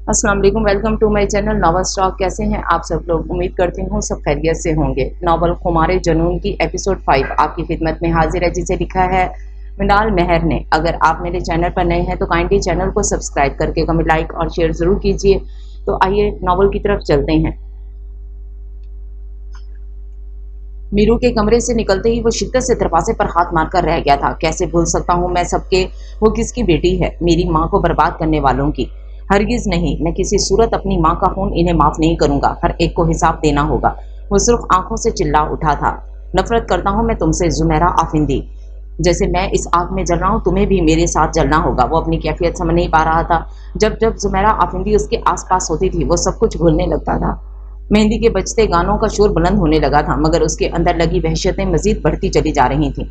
अस्सलाम वालेकुम, welcome to my channel novel stock. कैसे हैं आप सब लोग? उम्मीद करती हूँ सब खैरियत से होंगे। नॉवल खुमारे जुनून की एपिसोड 5 आपकी खिदमत में हाजिर है, जिसे लिखा है मिनाल मेहर ने। अगर आप मेरे चैनल पर नए हैं तो काइंडली चैनल को सब्सक्राइब करके कमेंट, लाइक और शेयर ज़रूर कीजिए। तो आइए नॉवल की तरफ चलते हैं। मीरू के कमरे से निकलते ही वो शिद्दत से दरवाजे पर हाथ मारकर रह गया था। कैसे भूल सकता हूँ मैं सबके, वो किसकी बेटी है? मेरी माँ को बर्बाद करने वालों की। हरगिज नहीं, मैं किसी सूरत अपनी माँ का खून इन्हें माफ नहीं करूंगा। हर एक को हिसाब देना होगा। वो सिर्फ आंखों से चिल्ला उठा था। नफरत करता हूँ मैं तुमसे जुमेरा आफिंदी। जैसे मैं इस आग में जल रहा हूँ, तुम्हें भी मेरे साथ जलना होगा। वो अपनी कैफियत समझ नहीं पा रहा था। जब जब जुमेरा आफिंदी उसके आसपास होती थी वो सब कुछ भूलने लगता था। मेहंदी के बजते गानों का शोर बुलंद होने लगा था, मगर उसके अंदर लगी वहशतें मजीद बढ़ती चली जा रही थीं।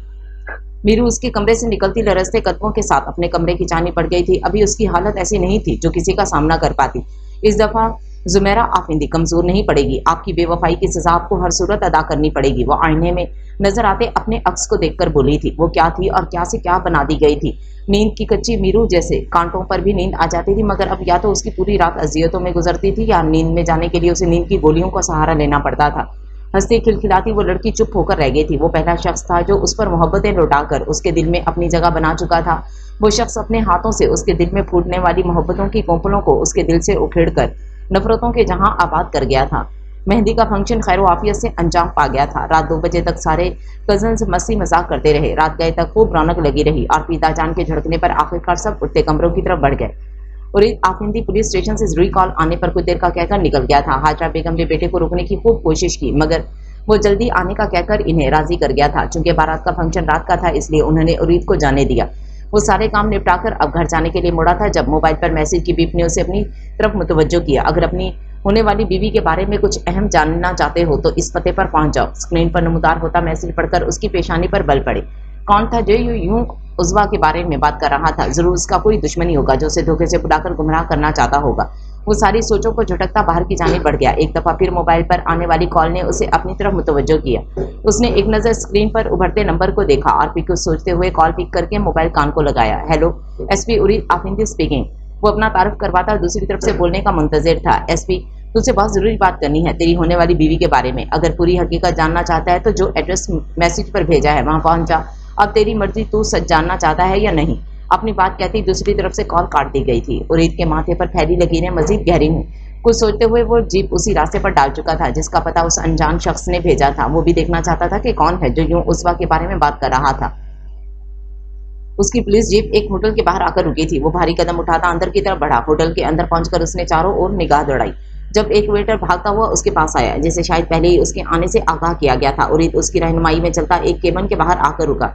मीरू उसके कमरे से निकलती लरजते कदमों के साथ अपने कमरे की जानी पड़ गई थी। अभी उसकी हालत ऐसी नहीं थी जो किसी का सामना कर पाती। इस दफा जुमेरा आफिंदी कमजोर नहीं पड़ेगी। आपकी बेवफाई की सजा आपको हर सूरत अदा करनी पड़ेगी। वो आईने में नजर आते अपने अक्स को देखकर बोली थी। वो क्या थी और क्या से क्या बना दी गई थी। नींद की कच्ची मीरू जैसे कांटों पर भी नींद आ जाती थी, मगर अब या तो उसकी पूरी रात अजियतों में गुजरती थी या नींद में जाने के लिए उसे नींद की गोलियों का सहारा लेना पड़ता था। हंसती खिलखिलाती वो लड़की चुप होकर रह गई थी। वो पहला शख्स था जो उस पर मोहब्बतें लौटाकर उसके दिल में अपनी जगह बना चुका था। वो शख्स अपने हाथों से उसके दिल में फूटने वाली मोहब्बतों की कोंपलों को उसके दिल से उखेड़कर नफरतों के जहां आबाद कर गया था। मेहंदी का फंक्शन खैर वाफियत से अंजाम पा गया था। रात 2 बजे तक सारे कजन्स मस्ती मजाक करते रहे। रात गए तक खूब रौनक लगी रही और पीताजान के झड़कने पर आखिरकार सब उठते कमरों की तरफ बढ़ गए। और आफिंदी पुलिस स्टेशन से जरूरी कॉल आने पर कुछ देर का कहकर निकल गया था। हाजरा बेगम ने बेटे को रोकने की खूब कोशिश की, मगर वो जल्दी आने का कहकर इन्हें राजी कर गया था। चूंकि बारात का फंक्शन रात का था, इसलिए उन्होंने उरीद को जाने दिया। वो सारे काम निपटाकर अब घर जाने के लिए मुड़ा था जब मोबाइल पर मैसेज की बीप ने उसे अपनी तरफ मुतवज्जो किया। अगर अपनी होने वाली बीवी के बारे में कुछ अहम जानना चाहते हो तो इस पते पर पहुंच जाओ। स्क्रीन पर नमूदार होता मैसेज पढ़कर उसकी पेशानी पर बल पड़े। कौन था जो यूं उजवा के बारे में बात कर रहा था? जरूर उसका कोई दुश्मनी होगा जो उसे धोखे से बुलाकर गुमराह करना चाहता होगा। वो सारी सोचों को झटकता बाहर की जाने बढ़ गया। एक दफा फिर मोबाइल पर आने वाली कॉल ने उसे अपनी तरफ मुतवज्जो किया। उसने एक नजर स्क्रीन पर उभरते नंबर को देखा और फिर कुछ सोचते हुए कॉल पिक करके मोबाइल कान को लगाया। हेलो, एसपी उरीद आफिंदी स्पीकिंग। वो अपना तारुफ करवाता दूसरी तरफ से बोलने का मुंतजिर था। एसपी, तुझसे बहुत जरूरी बात करनी है, तेरी होने वाली बीवी के बारे में। अगर पूरी हकीकत जानना चाहता है तो जो एड्रेस मैसेज पर भेजा है वहां पहुंच जा। अब तेरी मर्जी, तू सच जानना चाहता है या नहीं? अपनी बात कहती दूसरी तरफ से कॉल काट दी गई थी। उरीद के माथे पर फैली लकीरें मजीद गहरी हुई। कुछ सोचते हुए वो जीप उसी रास्ते पर डाल चुका था जिसका पता उस अनजान शख्स ने भेजा था। वो भी देखना चाहता था कि कौन है जो यूं उस्वा के बारे में बात कर रहा था। उसकी पुलिस जीप एक होटल के बाहर आकर रुकी थी। वो भारी कदम उठाता अंदर की तरफ बढ़ा। होटल के अंदर पहुंचकर उसने चारों ओर निगाह दौड़ाई। जब एक वेटर भागता हुआ उसके पास आया, जिसे शायद पहले ही उसके आने से आगाह किया गया था, उरीद उसकी रहनुमाई में चलता एक केबिन के बाहर आकर रुका।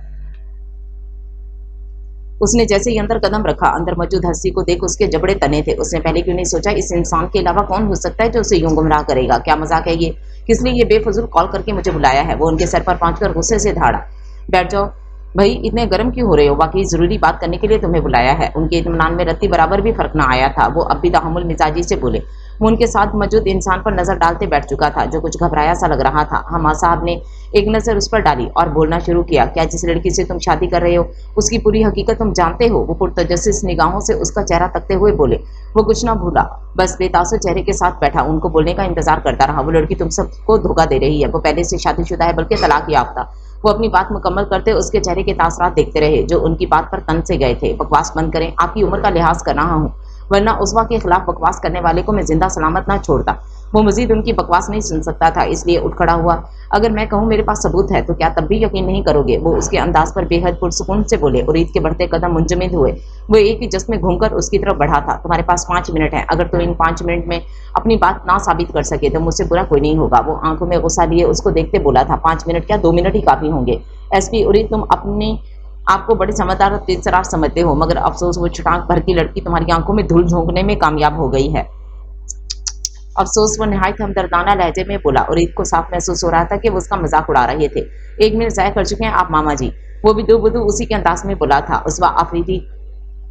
उसने जैसे ही अंदर कदम रखा, अंदर मौजूद हस्ती को देख उसके जबड़े तने थे। उसने पहले क्यों नहीं सोचा इस इंसान के अलावा कौन हो सकता है जो उसे यूं गुमराह करेगा? क्या मजाक है ये? किस लिए ये बेफजूल कॉल करके मुझे बुलाया है? वो उनके सर पर पहुंचकर गुस्से से धाड़ा। बैठ जाओ भाई, इतने गर्म क्यों हो रहे हो? वाकई जरूरी बात करने के लिए तुम्हें बुलाया है। उनके इत्मीनान में रत्ती बराबर भी फर्क न आया था। वो अब भी तहमुल मिजाजी से बोले। वो उनके साथ मौजूद इंसान पर नजर डालते बैठ चुका था जो कुछ घबराया सा लग रहा था। हमा साहब ने एक नजर उस पर डाली और बोलना शुरू किया। क्या जिस लड़की से तुम शादी कर रहे हो उसकी पूरी हकीकत तुम जानते हो? वो पुरतजस्सिस निगाहों से उसका चेहरा तकते हुए बोले। वो कुछ ना भूला, बस बेतासुर चेहरे के साथ बैठा उनको बोलने का इंतजार करता रहा। वो लड़की तुम सबको धोखा दे रही है। वो पहले से शादीशुदा है, बल्कि तलाक याफ्ता। वो अपनी बात मुकम्मल करते उसके चेहरे के तासरात देखते रहे जो उनकी बात पर तन से गए थे। बकवास बंद करें, आपकी उम्र का लिहाज कर रहा हूँ, वरना उस्वा के खिलाफ बकवास करने वाले को मैं जिंदा सलामत ना छोड़ता। वो मजीद उनकी बकवास नहीं सुन सकता था, इसलिए उठ खड़ा हुआ। अगर मैं कहूँ मेरे पास सबूत है तो क्या तब भी यकीन नहीं करोगे? वो उसके अंदाज पर बेहद पुरसुकून से बोले। उरीद के बढ़ते कदम मुंजमद हुए। वो एक ही जश्न में घूमकर उसकी तरफ बढ़ा था। तुम्हारे पास 5 मिनट है। अगर तुम इन 5 मिनट में अपनी बात ना साबित कर सके तो मुझसे बुरा कोई नहीं होगा। वो आंखों में गुस्सा लिए उसको देखते बोला था। 5 मिनट क्या, 2 मिनट ही काफी होंगे। एसपी उरीद, तुम अपनी आपको बड़े समझदार और तेजतरार समझते हो, मगर अफसोस वो छटाक भर की लड़की तुम्हारी आंखों में धूल झोंकने में कामयाब हो गई है। अफसोस, वो निहायत हमदर्दाना लहजे में बोला। और ईद को साफ महसूस हो रहा था कि वो उसका मजाक उड़ा रहे थे। 1 मिनट ज़ाया कर चुके हैं आप मामा जी। वो भी दो बुदू उसी के अंदाज में बोला था। उस्वा आफरीदी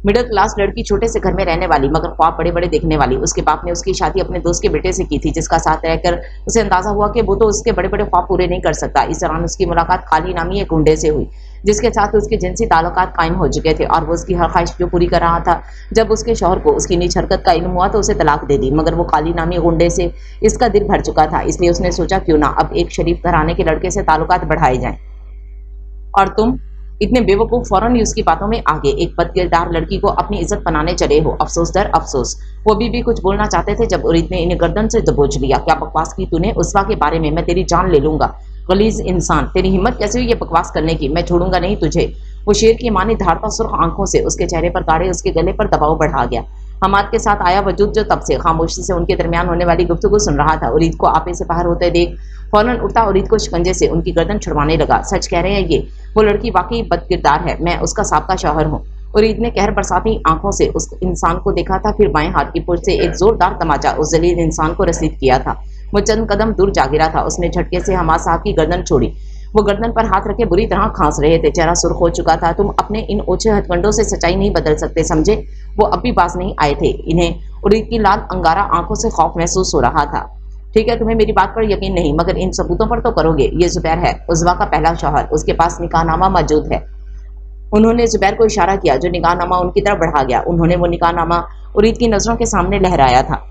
मिडिल क्लास लड़की, छोटे से घर में रहने वाली मगर ख्वाब बड़े बड़े देखने वाली। उसके बाप ने उसकी शादी अपने दोस्त के बेटे से की थी, जिसका साथ रहकर उसे अंदाजा हुआ कि वो तो उसके बड़े बड़े ख्वाब पूरे नहीं कर सकता। इस दौरान उसकी मुलाकात काली नामी एक गुंडे से हुई, जिसके साथ उसके जिनसी ताल्लुकात कायम हो चुके थे और वो उसकी हर ख्वाहिश जो पूरी कर रहा था। जब उसके शौहर को उसकी नीच हरकत का इल्म हुआ तो उसे तलाक दे दी, मगर वो काली नामी गुंडे से इसका दिल भर चुका था। इसलिए उसने सोचा क्यों ना अब एक शरीफ घराने के लड़के से ताल्लुकात बढ़ाए जाएं। और तुम इतने बेवकूफ फौरन ही उसकी बातों में आगे एक बदकिरदार लड़की को अपनी इज्जत बनाने चले हो। अफसोस दर अफसोस। वो भी कुछ बोलना चाहते थे जब उरीद ने इन्हें गर्दन से दबोच लिया। क्या बकवास की तूने उसवा के बारे में? मैं तेरी जान ले लूंगा। गलीज इंसान, तेरी हिम्मत कैसे हुई ये बकवास करने की? मैं छोड़ूंगा नहीं तुझे। वो शेर की मानी धारता सुर्ख आंखों से उसके चेहरे पर गाड़े उसके गले पर दबाव बढ़ा गया। हमाद के साथ आया वजूद जो तब से खामोशी से उनके दरमियान होने वाली गुफ्तगू सुन रहा था, उरीद को आपे से बाहर होते देख फौरन उठता उरीद को शिकंजे से उनकी गर्दन छुड़वाने लगा। सच कह रहे हैं ये, वो लड़की वाकई बदकिरदार है। मैं उसका साबका शौहर हूँ। उरीद ने कहर बरसाती आंखों से उस इंसान को देखा था, फिर बाएं हाथ की पुर्ज से एक जोरदार तमाचा उस जलील इंसान को रसीद किया था। वो चंद कदम दूर जा गिरा था। उसने झटके से हमाद साहब की गर्दन छोड़ी। वो गर्दन पर हाथ रखे बुरी तरह खांस रहे थे, चेहरा सुर्ख हो चुका था। तुम अपने इन ओछे हथकंडों से सच्चाई नहीं बदल सकते, समझे? वो अब भी बाज नहीं आए थे। इन्हें उरीद की लाल अंगारा आंखों से खौफ महसूस हो रहा था। ठीक है, तुम्हें मेरी बात पर यकीन नहीं, मगर इन सबूतों पर तो करोगे। ये जुबैर है, उजवा का पहला शौहर। उसके पास निकाहनामा मौजूद है। उन्होंने जुबैर को इशारा किया, जो निकाहनामा उनकी तरफ बढ़ा गया। उन्होंने वो निकाहनामा उरीद की नजरों के सामने लहराया था।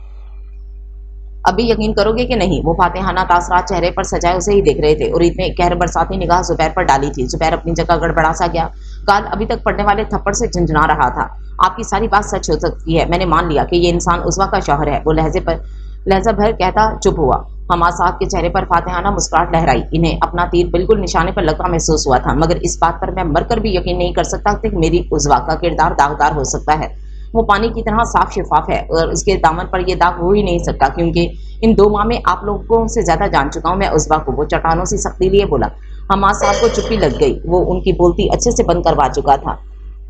अभी यकीन करोगे कि नहीं? वो फातिहाना तासरात चेहरे पर सजाए उसे ही देख रहे थे। उरीद ने एक कहर बरसाती निगाह जुबैर पर डाली थी। जुबैर अपनी जगह गड़बड़ा सा गया। गाल अभी तक पड़ने वाले थप्पड़ से झंझना रहा था। आपकी सारी बात सच हो सकती है। मैंने मान लिया कि ये इंसान उजवा का शौहर है। वो लहजा भर कहता चुप हुआ। हमाद साहब के चेहरे पर फातिहाना मुस्कुराहट लहराई। इन्हें अपना तीर बिल्कुल निशाने पर लगता महसूस हुआ था, मगर इस बात पर मैं मरकर भी यकीन नहीं कर सकता कि मेरी उजवा का किरदार दागदार हो सकता है। वो पानी की तरह साफ शिफाफ है और उसके दामन पर यह दाग हो ही नहीं सकता, क्योंकि इन 2 माह में आप लोगों से ज्यादा जान चुका हूं मैं उजवा को। वो चट्टानों से सख्ती लिए बोला। हमाद साहब को चुप्पी लग गई। वो उनकी बोलती अच्छे से बंद करवा चुका था।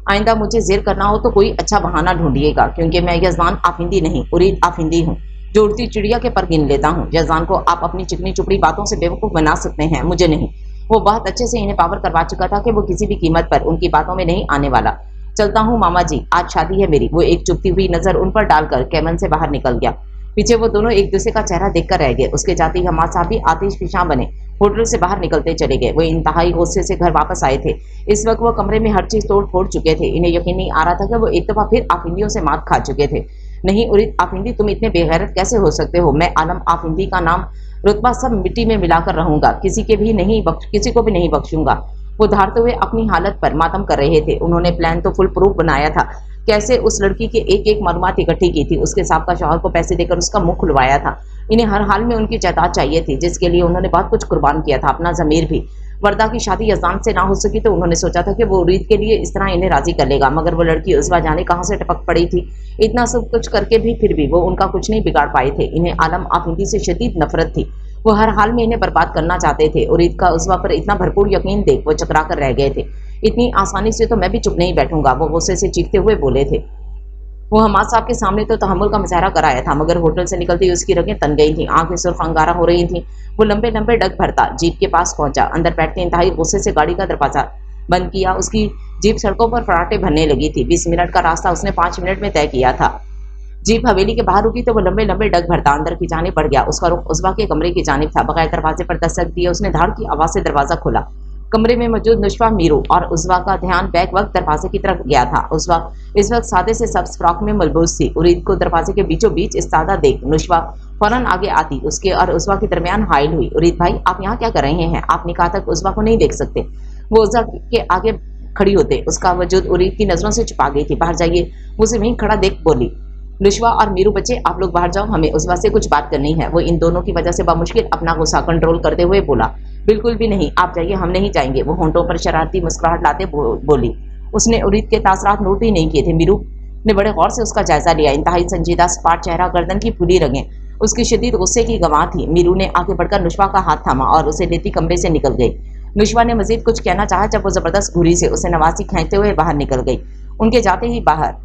आइंदा मुझे जेर करना हो तो कोई अच्छा बहाना ढूंढिएगा, क्योंकि मैं यजमान आफिंदी नहीं, उरीद आफिंदी हूँ, जो उड़ती चिड़िया के पर गिन लेता हूँ। यजमान को आप अपनी चिकनी चुपड़ी बातों से बेवकूफ बना सकते हैं, मुझे नहीं। वो बहुत अच्छे से इन्हें पावर करवा चुका था कि वो किसी भी कीमत पर उनकी बातों में नहीं आने वाला। चलता हूँ मामा जी, आज शादी है मेरी। वो एक चुपती हुई नजर उन पर डालकर कैमन से बाहर निकल गया। पीछे वो दोनों एक दूसरे का चेहरा देखकर रह गए। उसके जाते ही हमाद साहब भी आतिश फिशां बने होटल से बाहर निकलते चले गए। वो इंतहाई गुस्से से घर वापस आए थे। इस वक्त वो कमरे में हर चीज तोड़ फोड़ चुके थे। इन्हें यकीन नहीं आ रहा था कि वो एक दफा फिर आफिंदियों से मात खा चुके थे। नहीं उरीद आफिंदी, तुम इतने बेगैरत कैसे हो सकते हो? मैं आलम आफिंदी का नाम रुतबा सब मिट्टी में मिलाकर रहूंगा, किसी को भी नहीं बख्शूंगा। वो धारते हुए अपनी हालत पर मातम कर रहे थे। उन्होंने प्लान तो फुल प्रूफ बनाया था, कैसे उस लड़की के एक एक मालूमात इकट्ठी की थी, उसके साबका शौहर को पैसे देकर उसका मुंह खुलवाया था। इन्हें हर हाल में उनकी जायदाद चाहिए थी, जिसके लिए उन्होंने बहुत कुछ कुर्बान किया था, अपना जमीर भी। वर्दा की शादी यजदान से ना हो सकी तो उन्होंने सोचा था कि वो उरीद के लिए इस तरह इन्हें राजी कर लेगा, मगर वो लड़की उजवा जाने कहाँ से टपक पड़ी थी। इतना सब कुछ करके भी फिर भी वो उनका कुछ नहीं बिगाड़ पाए थे। इन्हें आलम आफिंदी से शदीद नफरत थी। वो हर हाल में इन्हें बर्बाद करना चाहते थे। उरीद का उजवा पर इतना भरपूर यकीन देख वो चकरा कर रह गए थे। इतनी आसानी से तो मैं भी चुप नहीं बैठूंगा, वो गुस्से से चीखते हुए बोले थे। वो हमाद साहब के सामने तो तहम्मुल का मुजाहरा कराया था, मगर होटल से निकलते ही उसकी रगें तन गई थी, आंखें सुर्ख अंगारा हो रही थी। वो लंबे लंबे डग भरता जीप के पास पहुंचा। अंदर बैठते इंतहाई गुस्से से गाड़ी का दरवाजा बंद किया। उसकी जीप सड़कों पर फराटे भरने लगी थी। 20 मिनट का रास्ता उसने 5 मिनट में तय किया था। जीप हवेली के बाहर रुकी तो वो लंबे लंबे डग भरता अंदर की जानिब बढ़ गया। उसका रुख उजवा के कमरे की जानिब था। बगैर दरवाजे पर दस्तक दिए उसने धाड़ की आवाज से दरवाजा खोला। कमरे में मौजूद नुशवा, मीरू और उजवा का ध्यान बैक वक्त दरवाजे की तरफ गया था। उजवा इस वक्त सादे से सब्ज फ्रॉक में मलबूस थी। उरीद को दरवाजे के बीचों बीच इस्तादा देख नुशवा फौरन आगे आती। उसके और उजवा के दरमियान हाइल हुई। उरीद भाई, आप यहाँ क्या कर रहे हैं? आप निकाह तक उजवा को नहीं देख सकते? वो उजवा के आगे खड़ी होते। उसका वजूद उरीद की नजरों से छुपा गई थी। बाहर जाइए, उसे वहीं खड़ा देख बोली। नुशवा और मीरू बच्चे, आप लोग बाहर जाओ, हमें उजवा से कुछ बात करनी है। वो इन दोनों की वजह से बामुश्किल अपना गुस्सा कंट्रोल करते हुए बोला। बिल्कुल भी नहीं, आप जाइए, हम नहीं जाएंगे। वो होंठों पर शरारती मुस्कुराहट लाते बोली। उसने उरीद के तासरात नोट ही नहीं किए थे। मीरू ने बड़े गौर से उसका जायजा लिया। इंतहाई संजीदा सपाट चेहरा, गर्दन की फूली रगें उसकी शदीद गुस्से की गवाह थी। मीरू ने आगे बढ़कर नुशवा का हाथ थामा और उसे लेती कमरे से निकल गई। नुशवा ने मजीद कुछ कहना चाहा जब वो जबरदस्त घूरी से उसे नवासी खींचते हुए बाहर निकल गई। उनके जाते ही बाहर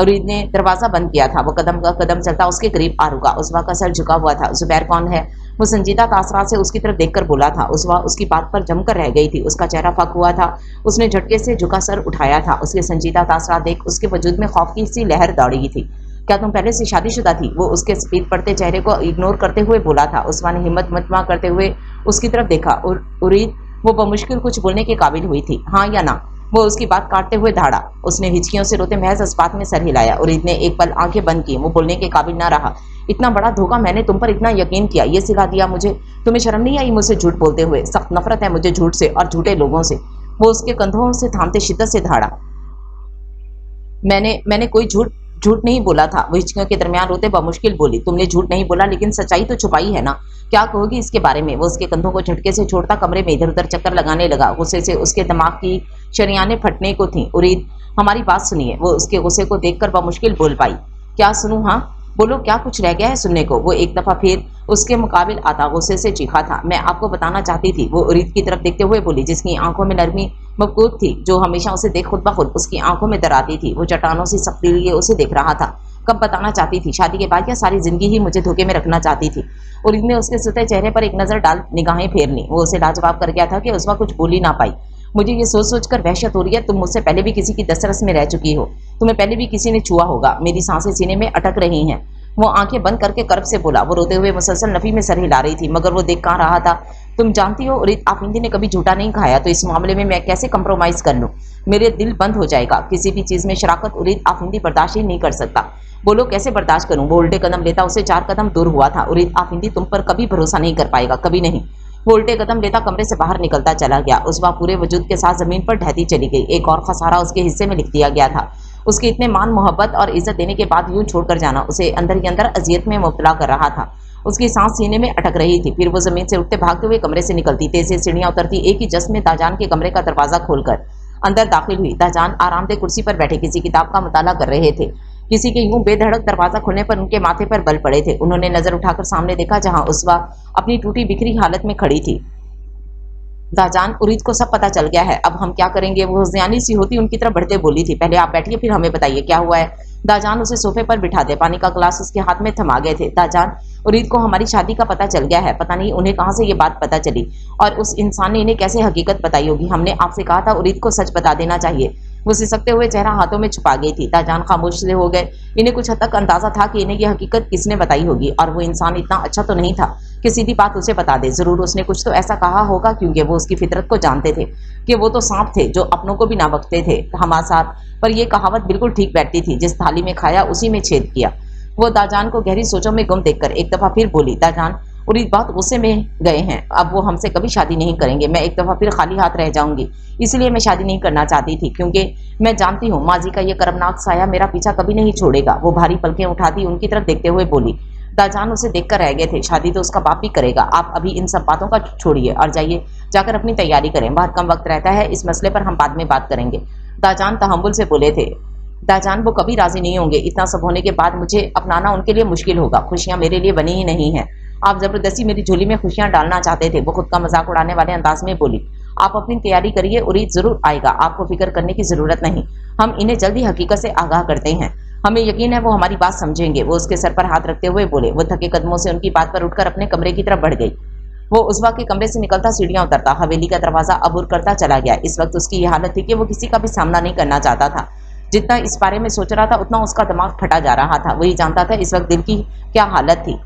उरीद ने दरवाजा बंद किया था। वो कदम का कदम चलता उसके करीब आ रुका। उजवा का सर झुका हुआ था। जुबैर कौन है? वो संजीदा तासरात से उसकी तरफ देखकर बोला था। उसवा उसकी बात पर जमकर रह गई थी। उसका चेहरा फक हुआ था। उसने झटके से झुका सर उठाया था। उसके संजीदा तासरात देख उसके वजूद में खौफ की सी लहर दौड़ी थी। क्या तुम पहले से शादीशुदा थी? वो उसके स्पीड पड़ते चेहरे को इग्नोर करते हुए बोला था। उसवा ने हिम्मत मजमा करते हुए उसकी तरफ देखा। उरीद वो बमुश्किल कुछ बोलने के काबिल हुई थी, हाँ या ना। वो उसकी बात काटते हुए धाड़ा। उसने हिचकियों से रोते महज इस बात में सर हिलाया। उरीद ने एक पल आंखें बंद की। वो बोलने के काबिल ना रहा। इतना बड़ा धोखा, मैंने तुम पर इतना यकीन किया, ये सिला दिया मुझे। तुम्हें शर्म नहीं आई मुझसे झूठ बोलते हुए? सख्त नफरत है मुझे झूठ से और झूठे लोगों से। वो उसके कंधों से थामते शिद्दत से धाड़ा। मैंने कोई झूठ नहीं बोला था। वो हिचकियों के दरमियान रोते बमुश्किल बोली। तुमने झूठ नहीं बोला, लेकिन सच्चाई तो छुपाई है ना। क्या कहोगी इसके बारे में? वो उसके कंधों को झटके से छोड़ता कमरे में इधर उधर चक्कर लगाने लगा। गुस्से से उसके दिमाग की शरियाने फटने को थीं। उरीद, हमारी बात सुनिए। वो उसके गुस्से को देखकर बमुश्किल बोल पाई। क्या सुनूं? हाँ बोलो, क्या कुछ रह गया है सुनने को? वो एक दफा फिर उसके मुकाबिल आता गुस्से से चीखा था। मैं आपको बताना चाहती थी। वो उरीद की तरफ देखते हुए बोली, जिसकी आंखों में नरमी मबकूत थी, जो हमेशा उसे देख खुद ब खुद उसकी आंखों में दराती थी। वो चट्टानों से सख्ती लिए उसे देख रहा था। कब बताना चाहती थी? शादी के बाद या सारी जिंदगी ही मुझे धोखे में रखना चाहती थी? उरीद ने उसके सुते चेहरे पर एक नजर डाल निगाहें फेर ली। वो उसे लाजवाब कर गया था कि उसवा कुछ बोल ही ना पाई। मुझे ये सोच सोच कर वहशत हो रही है, तुम मुझसे पहले भी किसी की दस्तरस में रह चुकी हो। तुम्हें पहले भी किसी ने छुआ होगा। मेरी सांसें सीने में अटक रही हैं। वो आंखें बंद करके कर्ब से बोला। वो रोते हुए मुसलसल नफी में सर हिला रही थी, मगर वो देख कहाँ रहा था। तुम जानती हो उरीद, आफिंदी ने कभी झूठा नहीं खाया, तो इस मामले में मैं कैसे कंप्रोमाइज कर लूं? मेरे दिल बंद हो जाएगा। किसी भी चीज में शराकत उरीद आफिंदी बर्दाश्त ही नहीं कर सकता। बोलो कैसे बर्दाश्त करूं? वो उल्टे कदम लेता उसे 4 कदम दूर हुआ था। उरीद आफिंदी तुम पर कभी भरोसा नहीं कर पाएगा, कभी नहीं। वो उल्टे कदम लेता कमरे से बाहर निकलता चला गया। उसवा पूरे वजूद के साथ जमीन पर ढहती चली गई। एक और खसारा उसके हिस्से में लिख दिया गया था। उसके इतने मान मोहब्बत और इज्जत देने के बाद यूं छोड़कर जाना उसे अंदर ही अंदर अजियत में मुब्तला कर रहा था। उसकी सांस सीने में अटक रही थी। फिर वो जमीन से उठते भागते हुए कमरे से निकलती, तेजी से सीढ़ियां उतरती, एक ही जश्न में दाजान के कमरे का दरवाजा खोलकर अंदर दाखिल हुई। दाजान आरामदेह कुर्सी पर बैठे किसी किताब का मुताला कर रहे थे। किसी के यूं बेधड़क दरवाजा खुलने पर उनके माथे पर बल पड़े थे। उन्होंने नजर उठाकर सामने देखा, जहां उसवा अपनी टूटी बिखरी हालत में खड़ी थी। दाजान, उरीद को सब पता चल गया है, अब हम क्या करेंगे? वो हुज़्यानी सी होती उनकी तरफ बढ़ते बोली थी। पहले आप बैठिए, फिर हमें बताइए क्या हुआ है। दाजान उसे सोफे पर बिठा दे, पानी का गिलास उसके हाथ में थमा गए थे। दाजान, उरीद को हमारी शादी का पता चल गया है। पता नहीं उन्हें कहाँ से ये बात पता चली और उस इंसान ने इन्हें कैसे हकीकत बताई होगी। हमने आपसे कहा था उरीद को सच बता देना चाहिए। वो सिसकते हुए चेहरा हाथों में छुपा गई थी। दाजान खामोश से हो गए। इन्हें कुछ हद तक अंदाजा था कि इन्हें यह हकीकत किसने बताई होगी, और वो इंसान इतना अच्छा तो नहीं था कि सीधी बात उसे बता दे। जरूर उसने कुछ तो ऐसा कहा होगा, क्योंकि वो उसकी फितरत को जानते थे कि वो तो सांप थे जो अपनों को भी ना बकते थे हमासार। पर यह कहावत बिल्कुल ठीक बैठती थी, जिस थाली में खाया उसी में छेद किया। वो दाजान को गहरी सोचों में गुम देखकर एक दफा फिर बोली, दाजान, उरीद बहुत गुस्से में गए हैं। अब वो हमसे कभी शादी नहीं करेंगे। मैं एक दफा फिर खाली हाथ रह जाऊंगी, इसलिए मैं शादी नहीं करना चाहती थी, क्योंकि मैं जानती हूँ माजी का ये कर्मनाक साया मेरा पीछा कभी नहीं छोड़ेगा। वो भारी पलकें उठाती उनकी तरफ देखते हुए बोली। दाजान उसे देखकर रह गए थे। शादी तो उसका बाप ही करेगा। आप अभी इन सब बातों का छोड़िए और जाइए, जाकर अपनी तैयारी करें। बहुत कम वक्त रहता है, इस मसले पर हम बाद में बात करेंगे। दाजान तहम्मुल से बोले थे। दाजान, वो कभी राजी नहीं होंगे। इतना सब होने के बाद मुझे अपनाना उनके लिए मुश्किल होगा। खुशियां मेरे लिए बनी ही नहीं है। आप जबरदस्ती मेरी झोली में खुशियां डालना चाहते थे। वो खुद का मजाक उड़ाने वाले अंदाज में बोली। आप अपनी तैयारी करिए, उरीद जरूर आएगा, आपको फिक्र करने की जरूरत नहीं। हम इन्हें जल्दी हकीकत से आगाह करते हैं। हमें यकीन है वो हमारी बात समझेंगे। वो उसके सर पर हाथ रखते हुए बोले। वो थके कदमों से उनकी बात पर उठकर अपने कमरे की तरफ बढ़ गई। वो उसवा के कमरे से निकलता सीढ़ियां उतरता हवेली का दरवाजा अबूर करता चला गया। इस वक्त उसकी यह हालत थी कि वो किसी का भी सामना नहीं करना चाहता था। जितना इस बारे में सोच रहा था, उतना उसका दिमाग फटा जा रहा था। वही जानता था इस वक्त दिल की क्या हालत थी।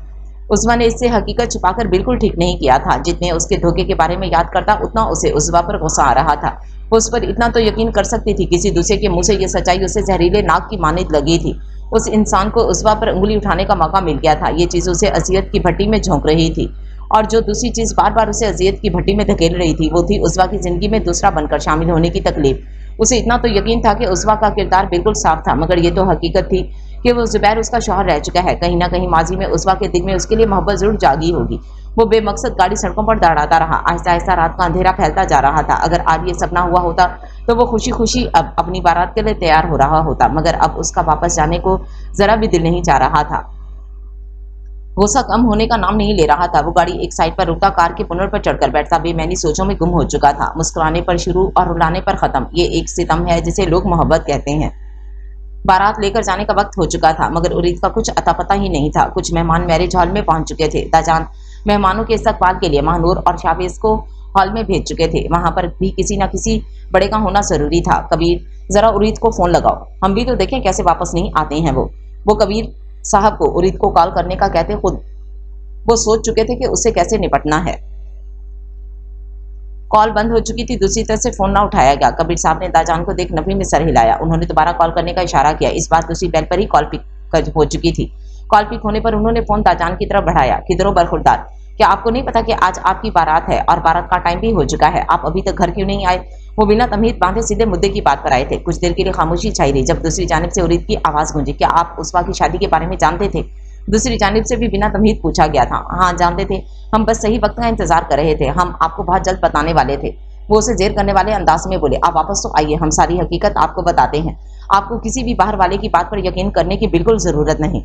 उस्वा ने इससे हकीकत छुपाकर बिल्कुल ठीक नहीं किया था। जितने उसके धोखे के बारे में याद करता, उतना उसे उस्वा पर गुस्सा आ रहा था। वो उस पर इतना तो यकीन कर सकती थी, किसी दूसरे के मुंह से ये सच्चाई उसे जहरीले नाक की मानित लगी थी। उस इंसान को उस्वा पर उंगली उठाने का मौका मिल गया था। ये चीज उसे अजियत की भट्टी में झोंक रही थी, और जो दूसरी चीज बार बार उसे अजियत की भट्टी में धकेल रही थी, वो थी उस्वा की जिंदगी में दूसरा बनकर शामिल होने की तकलीफ। उसे इतना तो यकीन था कि उस्वा का किरदार बिल्कुल साफ था, मगर ये तो हकीकत थी कि वो जुबैर उसका शौहर रह चुका है। कहीं ना कहीं माजी में उस्वा के दिल में उसके लिए मोहब्बत जरूर जागी होगी। वो बेमकसद गाड़ी सड़कों पर दौड़ाता रहा। आहिस्ता आहिस्ता रात का अंधेरा फैलता जा रहा था। अगर आज ये सपना हुआ होता तो वो खुशी खुशी अब अपनी बारात के लिए तैयार हो रहा होता, मगर अब उसका वापस जाने को जरा भी दिल नहीं चाह रहा था। गुस्सा कम होने का नाम नहीं ले रहा था। वो गाड़ी एक साइड पर रुकता कार के पुनर पर चढ़कर बैठता बेमैनी सोचों में गुम हो चुका था। मुस्कुराने पर शुरू और रुलाने पर खत्म, ये एक सितम है जिसे लोग मोहब्बत कहते हैं। बारात लेकर जाने का वक्त हो चुका था, मगर उरीद का कुछ अता पता ही नहीं था। कुछ मेहमान मैरिज हॉल में पहुंच चुके थे। दाजान मेहमानों के इस्तकबाल के लिए महानूर और शाबेज को हॉल में भेज चुके थे। वहां पर भी किसी न किसी बड़े का होना जरूरी था। कबीर, जरा उरीद को फोन लगाओ, हम भी तो देखें कैसे वापस नहीं आते हैं वो कबीर साहब को उरीद को कॉल करने का कहते खुद वो सोच चुके थे कि उससे कैसे निपटना है। कॉल बंद हो चुकी थी। दूसरी तरफ से फोन ना उठाया गया। कबीर साहब ने दाजान को देख नफी में सर हिलाया। उन्होंने दोबारा कॉल करने का इशारा किया। इस बार दूसरी बेल पर ही कॉल पिक हो चुकी थी। कॉल पिक होने पर उन्होंने फोन दाजान की तरफ बढ़ाया। किधरो बरखुरदार, क्या आपको नहीं पता कि आज आपकी बारात है और बारात का टाइम भी हो चुका है? आप अभी तक घर क्यों नहीं आए? वो बिना तमीज बांधे सीधे मुद्दे की बात पर आए थे। कुछ देर के लिए खामोशी छाई रही, जब दूसरी जानिब से उरीद की आवाज गूंजी, क्या आप उस्वा की शादी के बारे में जानते थे? दूसरी जानिब से भी बिना तमीज पूछा गया था। हाँ जानते थे, हम बस सही वक्त का इंतजार कर रहे थे। हम आपको बहुत जल्द बताने वाले थे। वो उसे जेर करने वाले अंदाज में बोले, आप वापस तो आइए, हम सारी हकीकत आपको बताते हैं। आपको किसी भी बाहर वाले की बात पर यकीन करने की बिल्कुल जरूरत नहीं।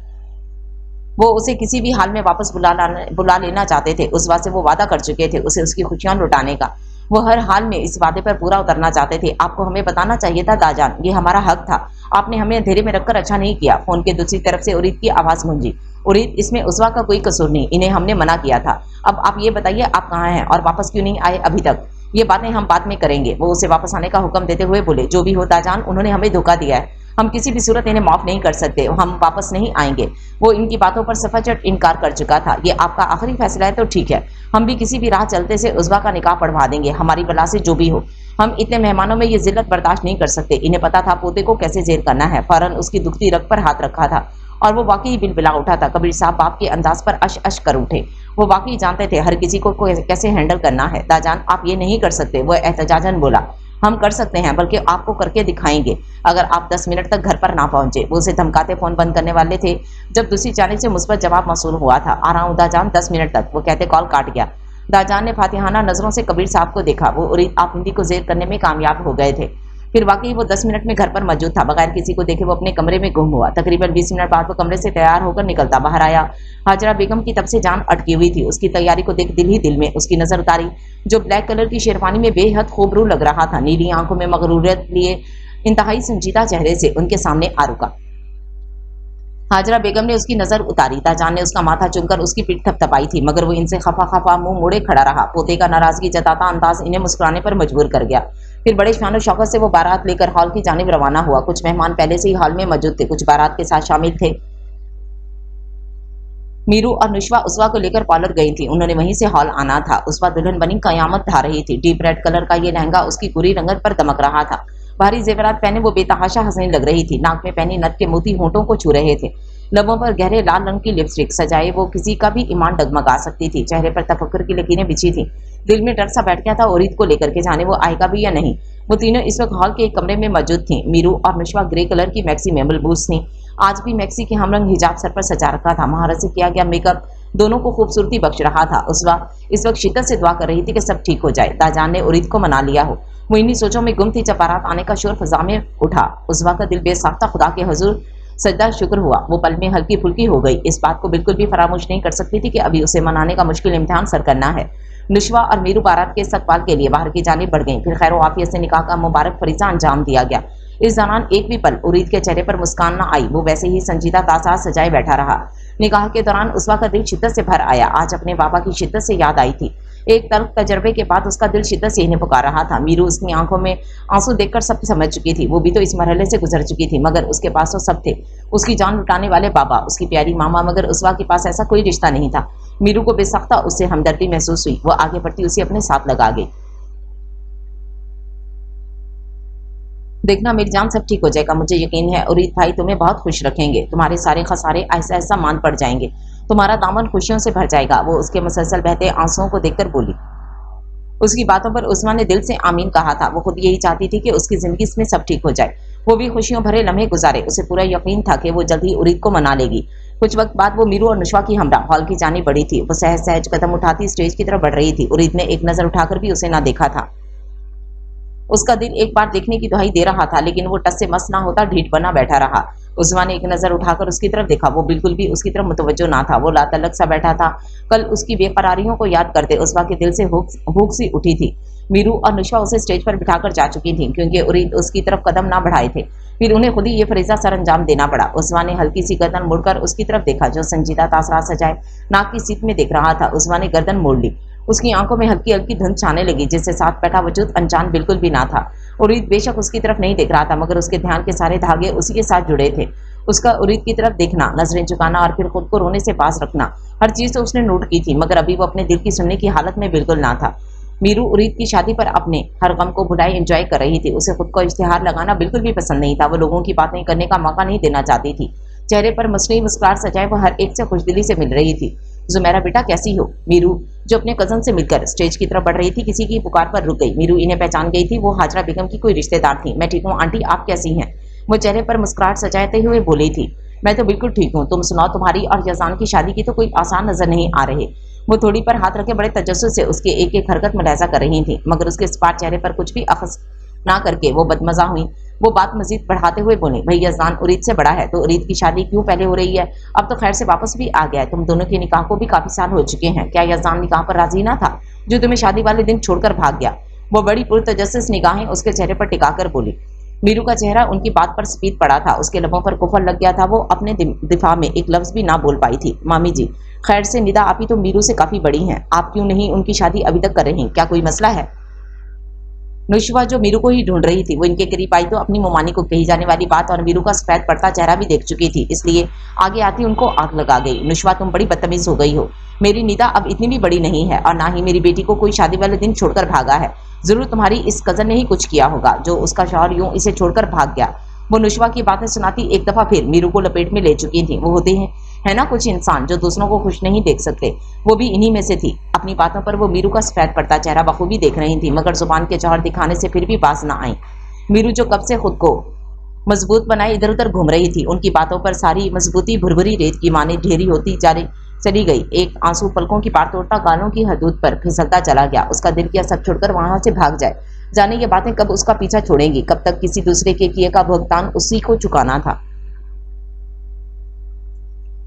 वो उसे किसी भी हाल में वापस बुला लेना चाहते थे। उस बात से वो वादा कर चुके थे उसे उसकी खुशियां लुटाने का। वो हर हाल में इस वादे पर पूरा उतरना चाहते थे। आपको हमें बताना चाहिए था दाजान, ये हमारा हक था। आपने हमें अंधेरे में रखकर अच्छा नहीं किया। फोन के दूसरी तरफ से उरीद की आवाज गूंजी, उरीद, इसमें उस्वा का कोई कसूर नहीं, इन्हें हमने मना किया था। अब आप ये बताइए आप कहाँ हैं और वापस क्यों नहीं आए अभी तक? ये बातें हम बाद में करेंगे। वो उसे वापस आने का हुक्म देते हुए बोले, जो भी हो दाजान, उन्होंने हमें धोखा दिया है। हम किसी भी सूरत इन्हें माफ नहीं कर सकते। हम वापस नहीं आएंगे। वो इनकी बातों पर सफाचट इनकार कर चुका था। ये आपका आखिरी फैसला है तो ठीक है, हम भी किसी भी राह चलते से उस्वा का निकाह पढ़वा देंगे, हमारी बला से जो भी हो। हम इतने मेहमानों में ये जिल्लत बर्दाश्त नहीं कर सकते। इन्हें पता था पोते को कैसे जेर करना है। फौरन उसकी दुखती रग पर हाथ रखा था और वो वाकई बिलबिला उठा था। कबीर साहब बाप के अंदाज पर अश अश कर उठे। वो वाकई जानते थे हर किसी को कैसे हैंडल करना है। दाजान, आप ये नहीं कर सकते, वो एहतजाजन बोला। हम कर सकते हैं, बल्कि आपको करके दिखाएंगे, अगर आप 10 मिनट तक घर पर ना पहुंचे। वो उसे धमकाते फोन बंद करने वाले थे जब दूसरी जानिब से मुस्बत जवाब मौसूल हुआ था। आ रहा हूं दाजान, 10 मिनट तक, वो कहते कॉल काट गया। दाजान ने फातिहाना नजरों से कबीर साहब को देखा। वो उरीद आप हिंदी को जेर करने में कामयाब हो गए थे। फिर वाकई वो 10 मिनट में घर पर मौजूद था। बगैर किसी को देखे वो अपने कमरे में गुम हुआ। तकरीबन 20 मिनट बाद वो कमरे से तैयार होकर निकलता बाहर आया। हाजरा बेगम की तब से जान अटकी हुई थी। उसकी तैयारी को देख दिल ही दिल में उसकी नजर उतारी। जो ब्लैक कलर की शेरवानी में बेहद खूबरू लग रहा था, नीली आंखों में मगरूरियत लिए इंतहाई संजीदा चेहरे से उनके सामने आ रुका। हाजरा बेगम ने उसकी नजर उतारी। दाजान ने उसका माथा चुनकर उसकी पीठ थपथपाई थी, मगर वो इनसे खफा खफा मुंह मोड़े खड़ा रहा। पोते का नाराजगी जताता अंदाज इन्हें मुस्कुराने पर मजबूर कर गया। फिर बड़े शान और शौकत से वो बारात लेकर हॉल की जानिब रवाना हुआ। कुछ मेहमान पहले से ही हॉल में मौजूद थे, कुछ बारात के साथ शामिल थे। मीरू और नुशवा उस्वा को लेकर पार्लर गई थी। उन्होंने वहीं से हॉल आना था। उस्वा दुल्हन बनी कयामत ढा रही थी। डीप रेड कलर का ये लहंगा उसकी पूरी रंगत पर दमक रहा था। भारी जेवरात पहने वो बेतहाशा हसीन लग रही थी। नाक में पहनी नथ के मोती होंठों को छू रहे थे। लबों पर गहरे लाल रंग की लिपस्टिक सजाए वो किसी का भी ईमान डगमगा सकती थी। चेहरे पर तफक्कुर की लकीरें बिछी थी। दिल में डर सा बैठ गया था उरीद को लेकर के, जाने वो आएगा भी या नहीं। वो तीनों इस वक्त हॉल के एक कमरे में मौजूद थी। मीरू और नुशवा ग्रे कलर की मैक्सी में मलबूस थी। आज भी मैक्सी के हमरंग हिजाब सर पर सजा रखा था। महारत से किया गया मेकअप दोनों को खूबसूरती बख्श रहा था। उस्वा इस वक्त शिद्दत से दुआ कर रही थी कि सब ठीक हो जाए, दाजान ने उरीद को मना लिया हो। वो इन्हीं सोचों में गुम थी जब बारात आने का शोर फजा में उठा। उस्वा का दिल बेसाख्ता खुदा के हुजूर सजदा शुक्र हुआ। वो पल में हल्की फुल्की हो गई। इस बात को बिल्कुल भी फरामोश नहीं कर सकती थी कि अभी उसे मनाने का मुश्किल इम्तिहान सर करना है। नुशवा और मीरू बारात के इस्तकबाल के लिए बाहर की जानिब बढ़ गईं। फिर खैर आफियत से निकाह का मुबारक फरीजा अंजाम दिया गया। इस दौरान एक भी पल उरीद के चेहरे पर मुस्कान न आई। वो वैसे ही संजीदा तासा सजाए बैठा रहा। निकाह के दौरान उस्वा का दिल शिद्दत से भर आया। आज अपने बाबा की शिद्दत से याद आई थी। एक तल्ख तजर्बे के बाद उसका दिल शिद्दत से इन्हें पुकार रहा था। मीरू उसकी आंखों में आंसू देखकर सब समझ चुकी थी। वो भी तो इस मरहले से गुजर चुकी थी, मगर उसके पास तो सब थे। उसकी जान लुटाने वाले बाबा, उसकी प्यारी मामा, मगर उस्वा के पास ऐसा कोई रिश्ता नहीं था। मीरू को बेसख्ता उससे हमदर्दी महसूस हुई। वो आगे बढ़ती उसे अपने साथ लगा गई। देखना मेरी जान, सब ठीक हो जाएगा, मुझे यकीन है। उरीद भाई तुम्हें बहुत खुश रखेंगे। तुम्हारे सारे खसारे ऐसा ऐसा मान पड़ जाएंगे। तुम्हारा दामन खुशियों से भर जाएगा। वो उसके मुसलसल बहते आंसुओं को देखकर बोली। उसकी बातों पर उस्मा ने दिल से आमीन कहा था। वो खुद यही चाहती थी कि उसकी जिंदगी में सब ठीक हो जाए। वो भी खुशियों भरे लम्हे गुजारे। उसे पूरा यकीन था कि वो जल्द ही उरीद को मना लेगी। कुछ वक्त बाद वो मीरू और नुशवा की हमरा हॉल की जानी बढ़ी थी। वो सहज सहज कदम उठाती स्टेज की तरफ बढ़ रही थी। उरीद ने एक नजर उठाकर भी उसे ना देखा था। उसका दिल एक बार देखने की दुहाई दे रहा था, लेकिन वो टस से मस ना होता ढीठ बना बैठा रहा। उस्मा ने एक नजर उठाकर उसकी तरफ देखा। वो बिल्कुल भी उसकी तरफ मुतवज्जो ना था। वो लातलक सा बैठा था। कल उसकी बेकरारियों को याद करते उस्मा के दिल से भूख सी उठी थी। मीरू और नुशवा उसे स्टेज पर बिठाकर जा चुकी थी क्योंकि उरीद उसकी तरफ कदम ना बढ़ाए थे। फिर उन्हें खुद ही ये फरीजा सर अंजाम देना पड़ा। उस्मा ने हल्की सी गर्दन मुड़कर उसकी तरफ देखा जो संजीदा तासरात सजाए नाक की सीट में देख रहा था। उस्मा ने गर्दन मोड़ ली। उसकी आंखों में हल्की हल्की धुंध छाने लगी जिससे साथ बैठा वजूद अनजान बिल्कुल भी ना था। उरीद बेशक उसकी तरफ नहीं देख रहा था मगर उसके ध्यान के सारे धागे उसी के साथ जुड़े थे। उसका उरीद की तरफ देखना, नजरें झुकाना और फिर खुद को रोने से पास रखना, हर चीज तो उसने नोट की थी मगर अभी वो अपने दिल की सुनने की हालत में बिल्कुल ना था। मीरू उरीद की शादी पर अपने हर गम को भुलाए एंजॉय कर रही थी। उसे खुद को इश्तिहार लगाना बिल्कुल भी पसंद नहीं था। वो लोगों की बातें करने का मौका नहीं देना चाहती थी। चेहरे पर मसनूई मुस्कुराहट सजाए वो हर एक से खुशदिली से मिल रही थी। जुमेरा बेटा कैसी हो? मीरू जो अपने कजन से मिलकर स्टेज की तरफ बढ़ रही थी किसी की पुकार पर रुक गई। मीरू इन्हें पहचान गई थी। वो हाजरा बेगम की कोई रिश्तेदार थी। मैं ठीक हूँ आंटी, आप कैसी हैं? वो चेहरे पर मुस्कुराहट सजाते हुए बोली थी। मैं तो बिल्कुल ठीक हूँ, तुम सुनाओ, तुम्हारी और यजान की शादी की तो कोई आसान नजर नहीं आ रहे। वो थोड़ी पर हाथ रखे बड़े तजस्सुस से उसके एक एक हरकत मुलाहिजा कर रही थी मगर उसके स्पाट चेहरे पर कुछ भी अखस ना करके वो बदमजा हुई। वो बात मजीद बढ़ाते हुए बोली, भाई यजान उरीद से बड़ा है तो उरीद की शादी क्यों पहले हो रही है? अब तो खैर से वापस भी आ गया है। तुम दोनों के निकाह को भी काफी साल हो चुके हैं। क्या यजान निकाह पर राजी ना था जो तुम्हें शादी वाले दिन छोड़कर भाग गया? वो बड़ी पुरतजस्सुस निगाहें उसके चेहरे पर टिकाकर बोली। मीरू का चेहरा उनकी बात पर सफेद पड़ा था। उसके लबों पर कुफर लग गया था। वो अपने दिफा में एक लफ्ज भी ना बोल पाई थी। मामी जी, खैर से निदा आपी तो मीरू से काफी बड़ी हैं, आप क्यों नहीं उनकी शादी अभी तक कर रही? क्या कोई मसला है? नुशवा जो मीरू को ही ढूंढ रही थी वो इनके करीब आई तो अपनी मुमानी को कही जाने वाली बात और मीरू का सफेद पड़ता चेहरा भी देख चुकी थी, इसलिए आगे आती उनको आग लगा गई। नुशवा, तुम बड़ी बदतमीज हो गई हो। मेरी निदा अब इतनी भी बड़ी नहीं है और ना ही मेरी बेटी को कोई शादी वाले दिन छोड़कर भागा है। जरूर तुम्हारी इस कजन ने ही कुछ किया होगा जो उसका शौहर यूं इसे छोड़कर भाग गया। वो नुशवा की बातें सुनाती एक दफा फिर मीरू को लपेट में ले चुकी थी। वो होते हैं है ना कुछ इंसान जो दूसरों को खुश नहीं देख सकते, वो भी इन्हीं में से थी। अपनी बातों पर वो मीरू का सफेद पड़ता चेहरा बखूबी देख रही थी मगर जुबान के जौहर दिखाने से फिर भी बाज ना आई। मीरू जो कब से खुद को मजबूत बनाए इधर उधर घूम रही थी, उनकी बातों पर सारी मजबूती भुरभुरी रेत की माने ढेरी होती चली गई। एक आंसू पलकों की पार तोड़ता गालों की हदूद पर फिसलता चला गया। उसका दिल किया सब छोड़कर वहां से भाग जाए। जाने ये बातें कब उसका पीछा छोड़ेंगी, कब तक किसी दूसरे के किए का भुगतान उसी को चुकाना था।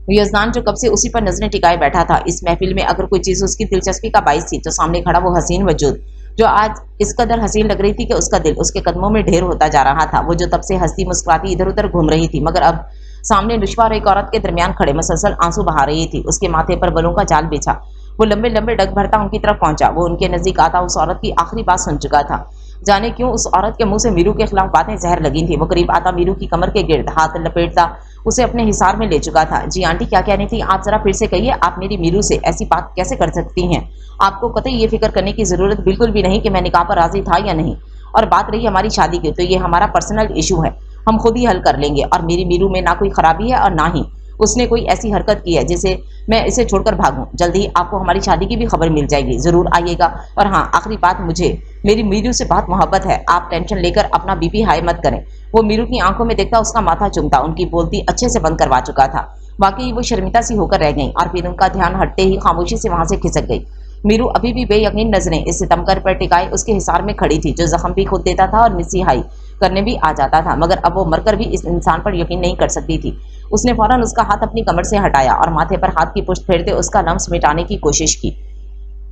यजदान जो कब से उसी पर नजरें टिकाए बैठा था, इस महफिल में अगर कोई चीज उसकी दिलचस्पी का बाइस थी तो सामने खड़ा वो हसीन वजूद जो आज इस कदर हसीन लग रही थी कि उसका दिल उसके कदमों में ढेर होता जा रहा था। वो जो तब से हंसती मुस्कुराती इधर उधर घूम रही थी मगर अब सामने नुशवा और एक औरत के दरमियान खड़े मसलसल आंसू बहा रही थी। उसके माथे पर बलों का जाल बिछा वो लंबे लंबे डग भरता उनकी तरफ पहुंचा। वो उनके नजदीक आता उस औरत की आखिरी बात सुन चुका था। जाने क्यों उस औरत के मुंह से मीरू के खिलाफ बातें जहर लगी थी। वो करीब आता मीरू की कमर के गिर्द हाथ लपेटता उसे अपने हिसार में ले चुका था। जी आंटी, क्या कहनी थी? आप जरा फिर से कहिए, आप मेरी मीरू से ऐसी बात कैसे कर सकती हैं? आपको कतई ये फिक्र करने की जरूरत बिल्कुल भी नहीं कि मैं निकाह पर राजी था या नहीं। और बात रही हमारी शादी की तो ये हमारा पर्सनल इशू है, हम खुद ही हल कर लेंगे। और मेरी मीरू में ना कोई खराबी है और ना ही उसने कोई ऐसी हरकत की है जिसे मैं इसे छोड़कर भागूं। जल्दी ही आपको हमारी शादी की भी खबर मिल जाएगी, जरूर आइएगा। और हाँ, आखिरी बात, मुझे मेरी मीरू से बहुत मोहब्बत है। आप टेंशन लेकर अपना बीपी हाई मत करें। वो मीरू की आंखों में देखता उसका माथा चूमता उनकी बोलती अच्छे से बंद करवा चुका था। वाकई वो शर्मिता सी होकर रह गई और फिर उनका ध्यान हटते ही खामोशी से वहां से खिसक गई। मीरू अभी भी बेयकीन नजरें इस सितमगर पर टिकाए उसके हिसार में खड़ी थी जो जख्म भी खुद देता था और मिसिहाई करने भी आ जाता था, मगर अब वो मरकर भी इस इंसान पर यकीन नहीं कर सकती थी। उसने फौरन उसका हाथ अपनी कमर से हटाया और माथे पर हाथ की पुष्ट फेरते उसका लम्स मिटाने की कोशिश की।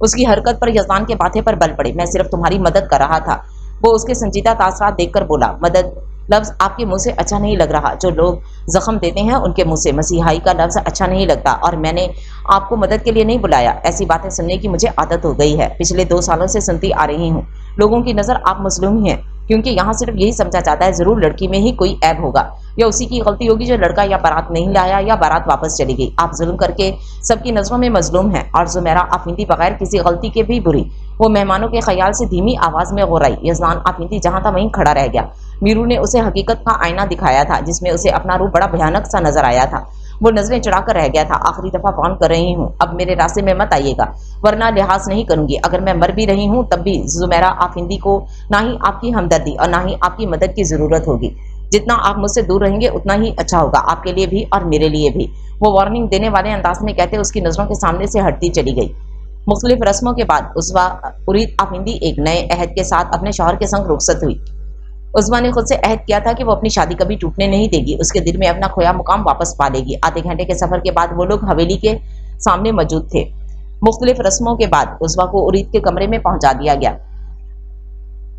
उसकी हरकत पर यजमान के माथे पर बल पड़े। मैं सिर्फ तुम्हारी मदद कर रहा था। वो उसके संजीदा तासरात देखकर बोला। मदद लफ्ज आपके मुंह से अच्छा नहीं लग रहा। जो लोग जख्म देते हैं उनके मुंह से मसीहाई का लफ्ज अच्छा नहीं लगता। और मैंने आपको मदद के लिए नहीं बुलाया। ऐसी बातें सुनने की मुझे आदत हो गई है, पिछले 2 सालों से सुनती आ रही हूँ। लोगों की नजर आप मजलूम ही हैं, क्योंकि यहाँ सिर्फ यही समझा जाता है जरूर लड़की में ही कोई ऐब होगा या उसी की गलती होगी जो लड़का या बारात नहीं लाया या बारात वापस चली गई। आप जुल्म करके सबकी नजरों में मजलूम हैं। और जुमेरा आफिंदी बगैर किसी गलती के भी बुरी। वो मेहमानों के ख्याल से धीमी आवाज में गुर्राई। यजमान आफिंदी जहां था वहीं खड़ा रह गया। मीरू ने उसे हकीकत का आईना दिखाया था जिसमें उसे अपना रूप बड़ा भयानक सा नजर आया था। वो नजरें चढ़ाकर रह गया था। आखिरी दफा फोन कर रही हूँ, अब मेरे रास्ते में मत आइएगा वरना लिहाज नहीं करूंगी। अगर मैं मर भी रही हूँ तब भी जुमेरा आफिंदी को ना ही आपकी हमदर्दी और ना ही आपकी मदद की जरूरत होगी। जितना आप मुझसे दूर रहेंगे उतना ही अच्छा होगा, आपके लिए भी और मेरे लिए भी। वो वार्निंग देने वाले अंदाज में कहते उसकी नजरों के सामने से हटती चली गई। मुख्तलिफ रस्मों के बाद उरीद आफिंदी एक नए अहद के साथ अपने शौहर के संग रुखसत हुई। उस्मा ने खुद से अहद किया था कि वो अपनी शादी कभी टूटने नहीं देगी, उसके दिल में अपना खोया मुकाम वापस पा लेगी। आधे घंटे के सफर के बाद वो लोग हवेली के सामने मौजूद थे। मुख्तलिफ रस्मों के बाद उस्मा को उरीद के कमरे में पहुंचा दिया गया।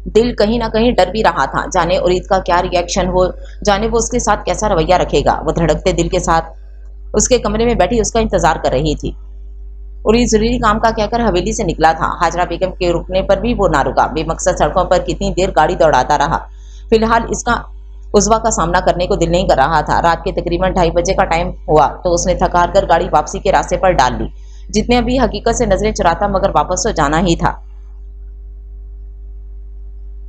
दिल कहीं ना कहीं डर भी रहा था, जाने उरीद का क्या रिएक्शन हो, जाने वो उसके साथ कैसा रवैया रखेगा। वो धड़कते दिल के साथ उसके कमरे में बैठी उसका इंतजार कर रही थी। उरीद जरूरी काम का कहकर हवेली से निकला था। हाजरा बेगम के रुकने पर भी वो ना रुका। बेमकसद सड़कों पर कितनी देर गाड़ी दौड़ाता रहा। फिलहाल इसका उजवा का सामना करने को दिल नहीं कर रहा था। रात के तकरीबन 2:30 का टाइम हुआ तो उसने थक हार कर गाड़ी वापसी के रास्ते पर डाल ली। जितने अभी हकीकत से नजरें चुराता मगर वापस तो जाना ही था।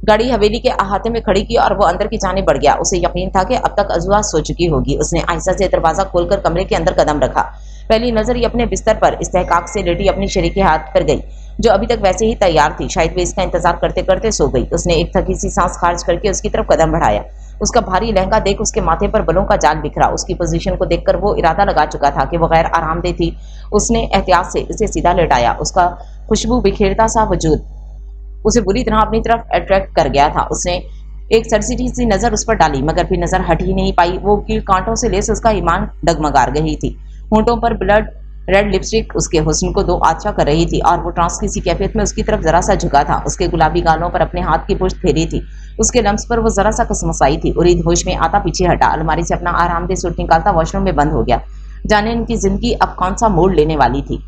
गाड़ी हवेली के अहाते में खड़ी की और वो अंदर की जाने बढ़ गया। उसे यकीन था कि अब तक अजुआ सो चुकी होगी। उसने आहिस्ता से दरवाजा खोलकर कमरे के अंदर कदम रखा। पहली नजर ही अपने बिस्तर पर इस्तेहकाक से लेटी अपनी शरीक के हाथ पर गई, जो अभी तक वैसे ही तैयार थी। शायद वे इसका इंतजार करते करते सो गई। उसने एक थकी सी सांस खारिज करके उसकी तरफ कदम बढ़ाया। उसका भारी लहंगा देख उसके माथे पर बलों का जाल बिखरा। उसकी पोजीशन को देखकर वो इरादा लगा चुका था कि वो गैर आरामदेह थी। उसने एहतियात से इसे सीधा लेटाया। उसका खुशबू बिखेरता सा वजूद उसे बुरी तरह अपनी तरफ अट्रैक्ट कर गया था। उसने एक सरसीटी सी नजर उस पर डाली मगर फिर नजर हट ही नहीं पाई। वो कील कांटों से लेस उसका ईमान डगमगा रही थी। होंठों पर ब्लड रेड लिपस्टिक उसके हुस्न को दो आछा कर रही थी और वो ट्रांस की सी कैफियत में उसकी तरफ जरा सा झुका था। उसके गुलाबी गालों पर अपने हाथ की पुष्ट फेरी थी। उसके लम्स पर वो जरा सा कसमसाई थी। उरीद होश में आता पीछे हटा, अलमारी से अपना आरामदेह सूट निकालता वॉशरूम में बंद हो गया। जाने इनकी जिंदगी अब कौन सा मोड़ लेने वाली थी।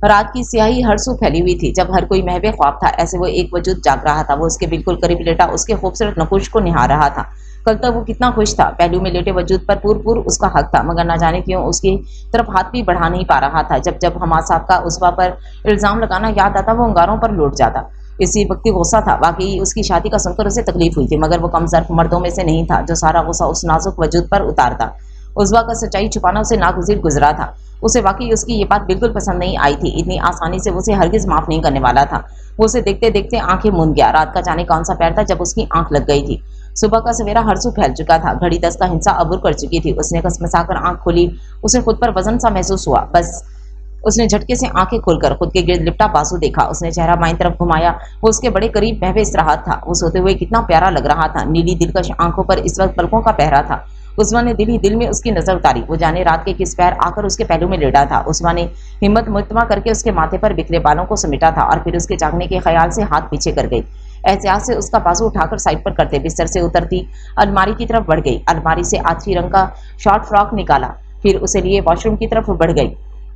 रात की स्याही हर सू फैली हुई थी। जब हर कोई महवे ख्वाब था, ऐसे वो एक वजूद जाग रहा था। वो उसके बिल्कुल करीब लेटा उसके खूबसूरत नकुश को निहार रहा था। कल तक वो कितना खुश था। पहलू में लेटे वजूद पर पूर उसका हक था, मगर न जाने क्यों उसकी तरफ हाथ भी बढ़ा नहीं पा रहा था। जब जब हमाद साहब का उसवा पर इल्जाम लगाना याद आता वो अंगारों पर लौट जाता। इसी वक्त गुस्सा था। वाकई उसकी शादी का सुनकर उसे तकलीफ हुई थी, मगर वो कमजोर मर्दों में से नहीं था जो सारा गुस्सा उस नाजुक वजूद पर उतारता। उजवा का सच्चाई छुपाना उसे नागुज़ीर गुजरा था। उसे वाकई उसकी ये बात बिल्कुल पसंद नहीं आई थी। इतनी आसानी से उसे हरगिज माफ नहीं करने वाला था। वो उसे देखते देखते आंखें मूंद गया। रात का जाने कौन सा पैर था जब उसकी आंख लग गई थी। सुबह का सवेरा हरसू फैल चुका था। घड़ी 10 का हिंसा अबूर कर चुकी थी। उसने कसमसाकर आंख खोली। उसे खुद पर वजन सा महसूस हुआ। बस उसने झटके से आंखें खोलकर खुद के गिर्द लिपटा बाजू देखा। उसने चेहरा बाईं तरफ घुमाया। वो उसके बड़े करीब महवे रहा था। वो सोते हुए कितना प्यारा लग रहा था। नीली दिलकश आंखों पर इस वक्त पलकों का पहरा था। उस्मा ने दिल ही दिल में उसकी नजर उतारी। वो जाने रात के किस पैर आकर उसके पहलू में लेटा था। उस्मा ने हिम्मत मुतमा करके उसके माथे पर बिखरे बालों को समेटा था और फिर उसके जागने के ख्याल से हाथ पीछे कर गई। एहतियात से उसका बाजू उठाकर साइड पर करते बिस्तर से उतरती अलमारी की तरफ बढ़ गई। अलमारी से आखिरी रंग का शॉर्ट फ्रॉक निकाला, फिर उसे लिए वॉशरूम की तरफ बढ़ गई।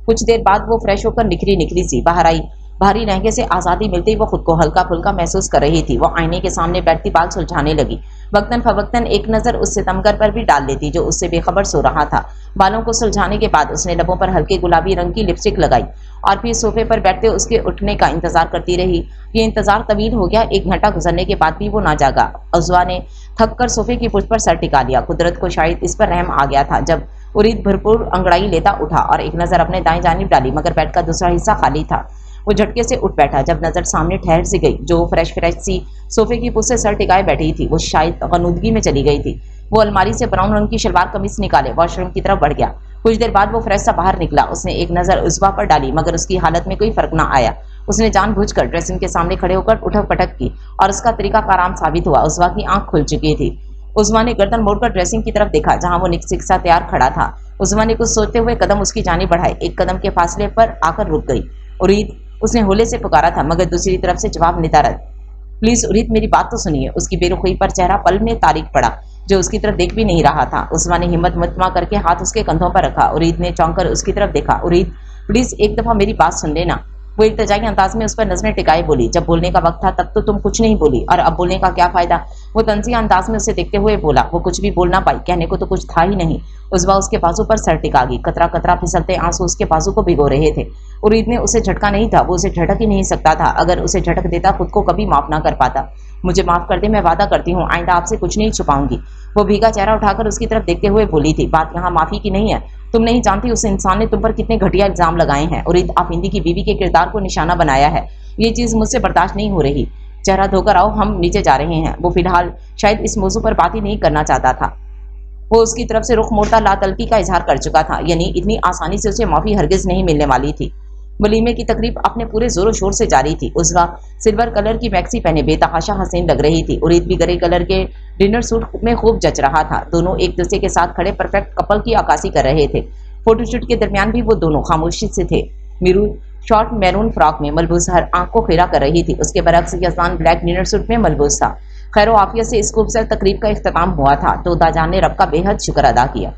कुछ देर बाद वो फ्रेश होकर निखरी निखरी सी बाहर आई। भारी लहंगे से आज़ादी मिलती वो खुद को हल्का फुल्का महसूस कर रही थी। वो आईने के सामने बैठती बाल सुलझाने लगी। वक्तन फवक्तन एक नज़र उस सितमगर पर भी डाल देती जो उससे बेखबर सो रहा था। बालों को सुलझाने के बाद उसने लबों पर हल्के गुलाबी रंग की लिपस्टिक लगाई और फिर सोफे पर बैठते उसके उठने का इंतजार करती रही। ये इंतजार तवील हो गया। 1 घंटा गुजरने के बाद भी वो ना जागा। उज़वा ने थक कर सोफे की पुष्ट पर सर टिका लिया। कुदरत को शायद इस पर रहम आ गया था जब उरीद भरपूर अंगड़ाई लेता उठा और एक नज़र अपने दाएं जानिब डाली, मगर बेड का दूसरा हिस्सा खाली था। वो झटके से उठ बैठा। जब नजर सामने ठहर सी गई जो फ्रेश सी सोफे की पुष्ट से सर टिकाए बैठी थी, वो शायद गनुदगी में चली गई थी। वो अलमारी से ब्राउन रंग की शलवार कमीज निकाले वॉशरूम की तरफ बढ़ गया। कुछ देर बाद वो फ्रेश सा बाहर निकला। उसने एक नज़र उज़वा पर डाली, मगर उसकी हालत में कोई फर्क ना आया। उसने जानबूझकर ड्रेसिंग के सामने खड़े होकर उठक पटक की और उसका तरीका आराम साबित हुआ। उज़वा की आंख खुल चुकी थी। उज़मा ने गर्दन मोड़कर ड्रेसिंग की तरफ देखा जहां वो निकसिक सा तैयार खड़ा था। उज़मा ने कुछ सोचते हुए कदम उसकी जानिब बढ़ाए। एक कदम के फासले पर आकर रुक गई। उरीद, उसने होले से पुकारा था, मगर दूसरी तरफ से जवाब नितारत। प्लीज उरीद, मेरी बात तो सुनिए। उसकी बेरुखी पर चेहरा पल में तारीख पड़ा जो उसकी तरफ देख भी नहीं रहा था। उस्मा ने हिम्मत मुतमा करके हाथ उसके कंधों पर रखा। उरीद ने चौंक कर उसकी तरफ देखा। उरीद, प्लीज एक दफा मेरी बात सुन लेना। वो इल्तिजाई अंदाज में उस पर नजरें टिकाए बोली। जब बोलने का वक्त था तब तो तुम कुछ नहीं बोली, और अब बोलने का क्या फायदा। वो तंजिया अंदाज में उसे देखते हुए बोला। वो कुछ भी बोल ना पाई, कहने को तो कुछ था ही नहीं। उज़वा उसके बाजू पर सर टिका गई। कतरा कतरा फिसलते आंसू उसके बाजू को भिगो रहे थे। उरीद ने उसे झटका नहीं था। वो उसे झटक ही नहीं सकता था। अगर उसे झटक देता खुद को कभी माफ ना कर पाता। मुझे माफ कर दे, मैं वादा करती हूँ आइंदा आपसे कुछ नहीं छुपाऊंगी। वो भीगा चेहरा उठाकर उसकी तरफ देखते हुए बोली थी। बात यहाँ माफी की नहीं है। तुम नहीं जानती उस इंसान ने तुम पर कितने घटिया इल्जाम लगाए हैं। उरीद, आप हिंदी की बीवी के किरदार को निशाना बनाया है। ये चीज मुझसे बर्दाश्त नहीं हो रही। चेहरा धोकर आओ, हम नीचे जा रहे हैं। वो फिलहाल शायद इस मौजू पर बात ही नहीं करना चाहता था। वो उसकी तरफ से रुख मोड़ता लातल्पी का इजहार कर चुका था, यानी इतनी आसानी से उसे माफी हरगिज नहीं मिलने वाली थी। वलीमे की तकरीब अपने पूरे जोरों शोर से जारी थी। उसका सिल्वर कलर की मैक्सी पहने बेतहाशा हसीन लग रही थी। उरीद भी ग्रे कलर के डिनर सूट में खूब जच रहा था। दोनों एक दूसरे के साथ खड़े परफेक्ट कपल की अक्कासी कर रहे थे। फोटोशूट के दरमियान भी वो दोनों खामोशी से थे। मीरू शॉर्ट मैरून फ्रॉक में मलबूस हर आंख को खीरा कर रही थी। उसके बरक्स यजमान ब्लैक डिनर सूट में मलबूस था। खैर आफियत से इस खूबसूरत तकरीब का इख्तिताम हुआ था तो दाजान ने रब का बेहद शुक्र अदा किया।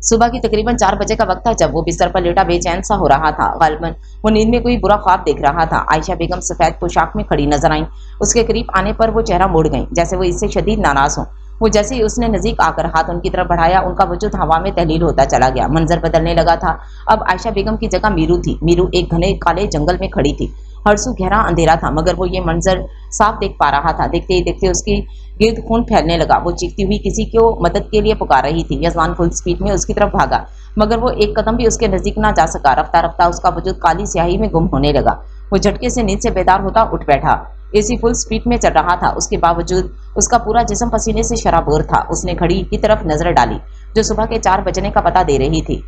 सुबह की तकरीबन 4 बजे का वक्त था जब वो बिस्तर पर लेटा बेचैन सा हो रहा था। गालिबन वो नींद में कोई बुरा ख्वाब देख रहा था। आयशा बेगम सफेद पोशाक में खड़ी नजर आई। उसके करीब आने पर वो चेहरा मोड़ गई जैसे वो इससे शदीद नाराज हो। वो जैसे ही उसने नजीक आकर हाथ उनकी तरफ बढ़ाया, उनका वजूद हवा में तहलील होता चला गया। मंजर बदलने लगा था। अब आयशा बेगम की जगह मीरू थी। मीरू एक घने काले जंगल में खड़ी थी। हरसू गहरा अंधेरा था मगर वो ये मंजर साफ देख पा रहा था। देखते ही देखते उसकी गिर्द खून फैलने लगा। वो चीखती हुई किसी को मदद के लिए पुकार रही थी। यजमान फुल स्पीड में उसकी तरफ भागा मगर वो एक कदम भी उसके नजदीक ना जा सका। रफ्ता रफ्ता उसका वजूद काली स्याही में गुम होने लगा। वो झटके से नींद से बेदार होता उठ बैठा। एसी फुल स्पीड में चल रहा था। उसके बावजूद उसका पूरा जिस्म पसीने से शराबोर था। उसने घड़ी की तरफ नजर डाली जो सुबह के 4 बजने का पता दे रही थी।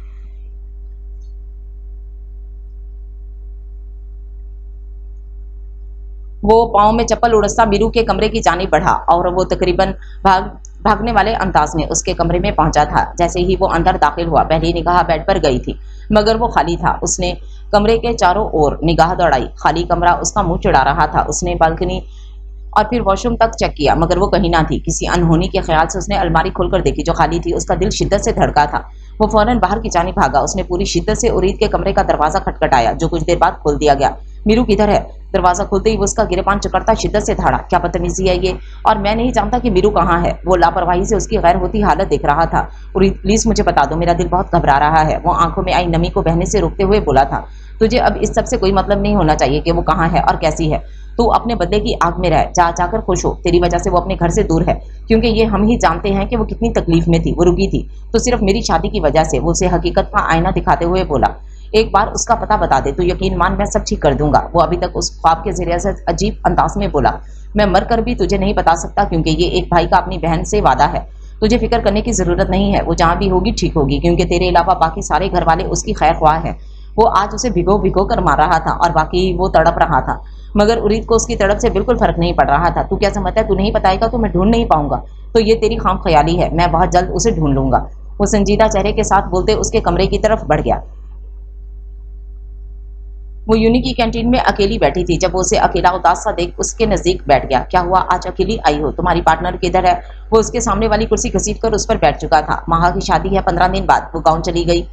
वो पाँव में चप्पल उड़सता मीरू के कमरे की जानिब बढ़ा और वो तकरीबन भागने वाले अंदाज में उसके कमरे में पहुंचा था। जैसे ही वो अंदर दाखिल हुआ, पहली निगाह बेड पर गई थी मगर वो खाली था। उसने कमरे के चारों ओर निगाह दौड़ाई। खाली कमरा उसका मुंह चिढ़ा रहा था। उसने बालकनी और फिर वॉशरूम तक चेक किया मगर वो कहीं ना थी। किसी अनहोनी के ख्याल से उसने अलमारी खोलकर देखी जो खाली थी। उसका दिल शिद्दत से धड़का था। वो फौरन बाहर की जानिब भागा। उसने पूरी शिद्दत से उरीद के कमरे का दरवाजा खटखटाया जो कुछ देर बाद खोल दिया गया। मीरू किधर है? दरवाजा खुलते ही वो उसका गिरेबान चकरता शिद्दत से धाड़ा। क्या बदतमीजी है ये, और मैं नहीं जानता कि मीरू कहाँ है। वो लापरवाही से उसकी गैर होती हालत देख रहा था। उरीद प्लीज मुझे बता दो, मेरा दिल बहुत घबरा रहा है। वो आंखों में आई नमी को बहने से रोकते हुए बोला था। तुझे अब इस सब से कोई मतलब नहीं होना चाहिए कि वो कहाँ है और कैसी है। तू अपने बदले की आग में रह, जा जाकर खुश हो। तेरी वजह से वो अपने घर से दूर है, क्योंकि ये हम ही जानते हैं कि वो कितनी तकलीफ में थी। वो रुकी थी तो सिर्फ मेरी शादी की वजह से। वो उसे हकीकत का आईना दिखाते हुए बोला। एक बार उसका पता बता दे, तू यकीन मान मैं सब ठीक कर दूंगा। वो अभी तक उस ख्वाब के जरिए से अजीब अंदाज में बोला। मैं मर कर भी तुझे नहीं बता सकता क्योंकि ये एक भाई का अपनी बहन से वादा है। तुझे फिक्र करने की जरूरत नहीं है। वो जहाँ भी होगी ठीक होगी क्योंकि तेरे अलावा बाकी सारे घर वाले उसकी खैर ख्वाह है। वो आज उसे भिगो भिगो कर मार रहा था और बाकी वो तड़प रहा था मगर उरीद को उसकी तड़प से बिल्कुल फर्क नहीं पड़ रहा था। तू क्या समझता है तू नहीं बताएगा तो मैं ढूंढ नहीं पाऊंगा? तो ये तेरी खाम ख्याली है। मैं बहुत जल्द उसे ढूंढ लूंगा। वो संजीदा चेहरे के साथ बोलते उसके कमरे की तरफ बढ़ गया। वो यूनी की कैंटीन में अकेली बैठी थी जब वो उसे अकेला उदास सा देख उसके नजदीक बैठ गया। क्या हुआ, आज अकेली आई हो? तुम्हारी पार्टनर किधर है? वो उसके सामने वाली कुर्सी घसीट कर उस पर बैठ चुका था। माहा की शादी है 15 दिन बाद। वो गाँव चली गई।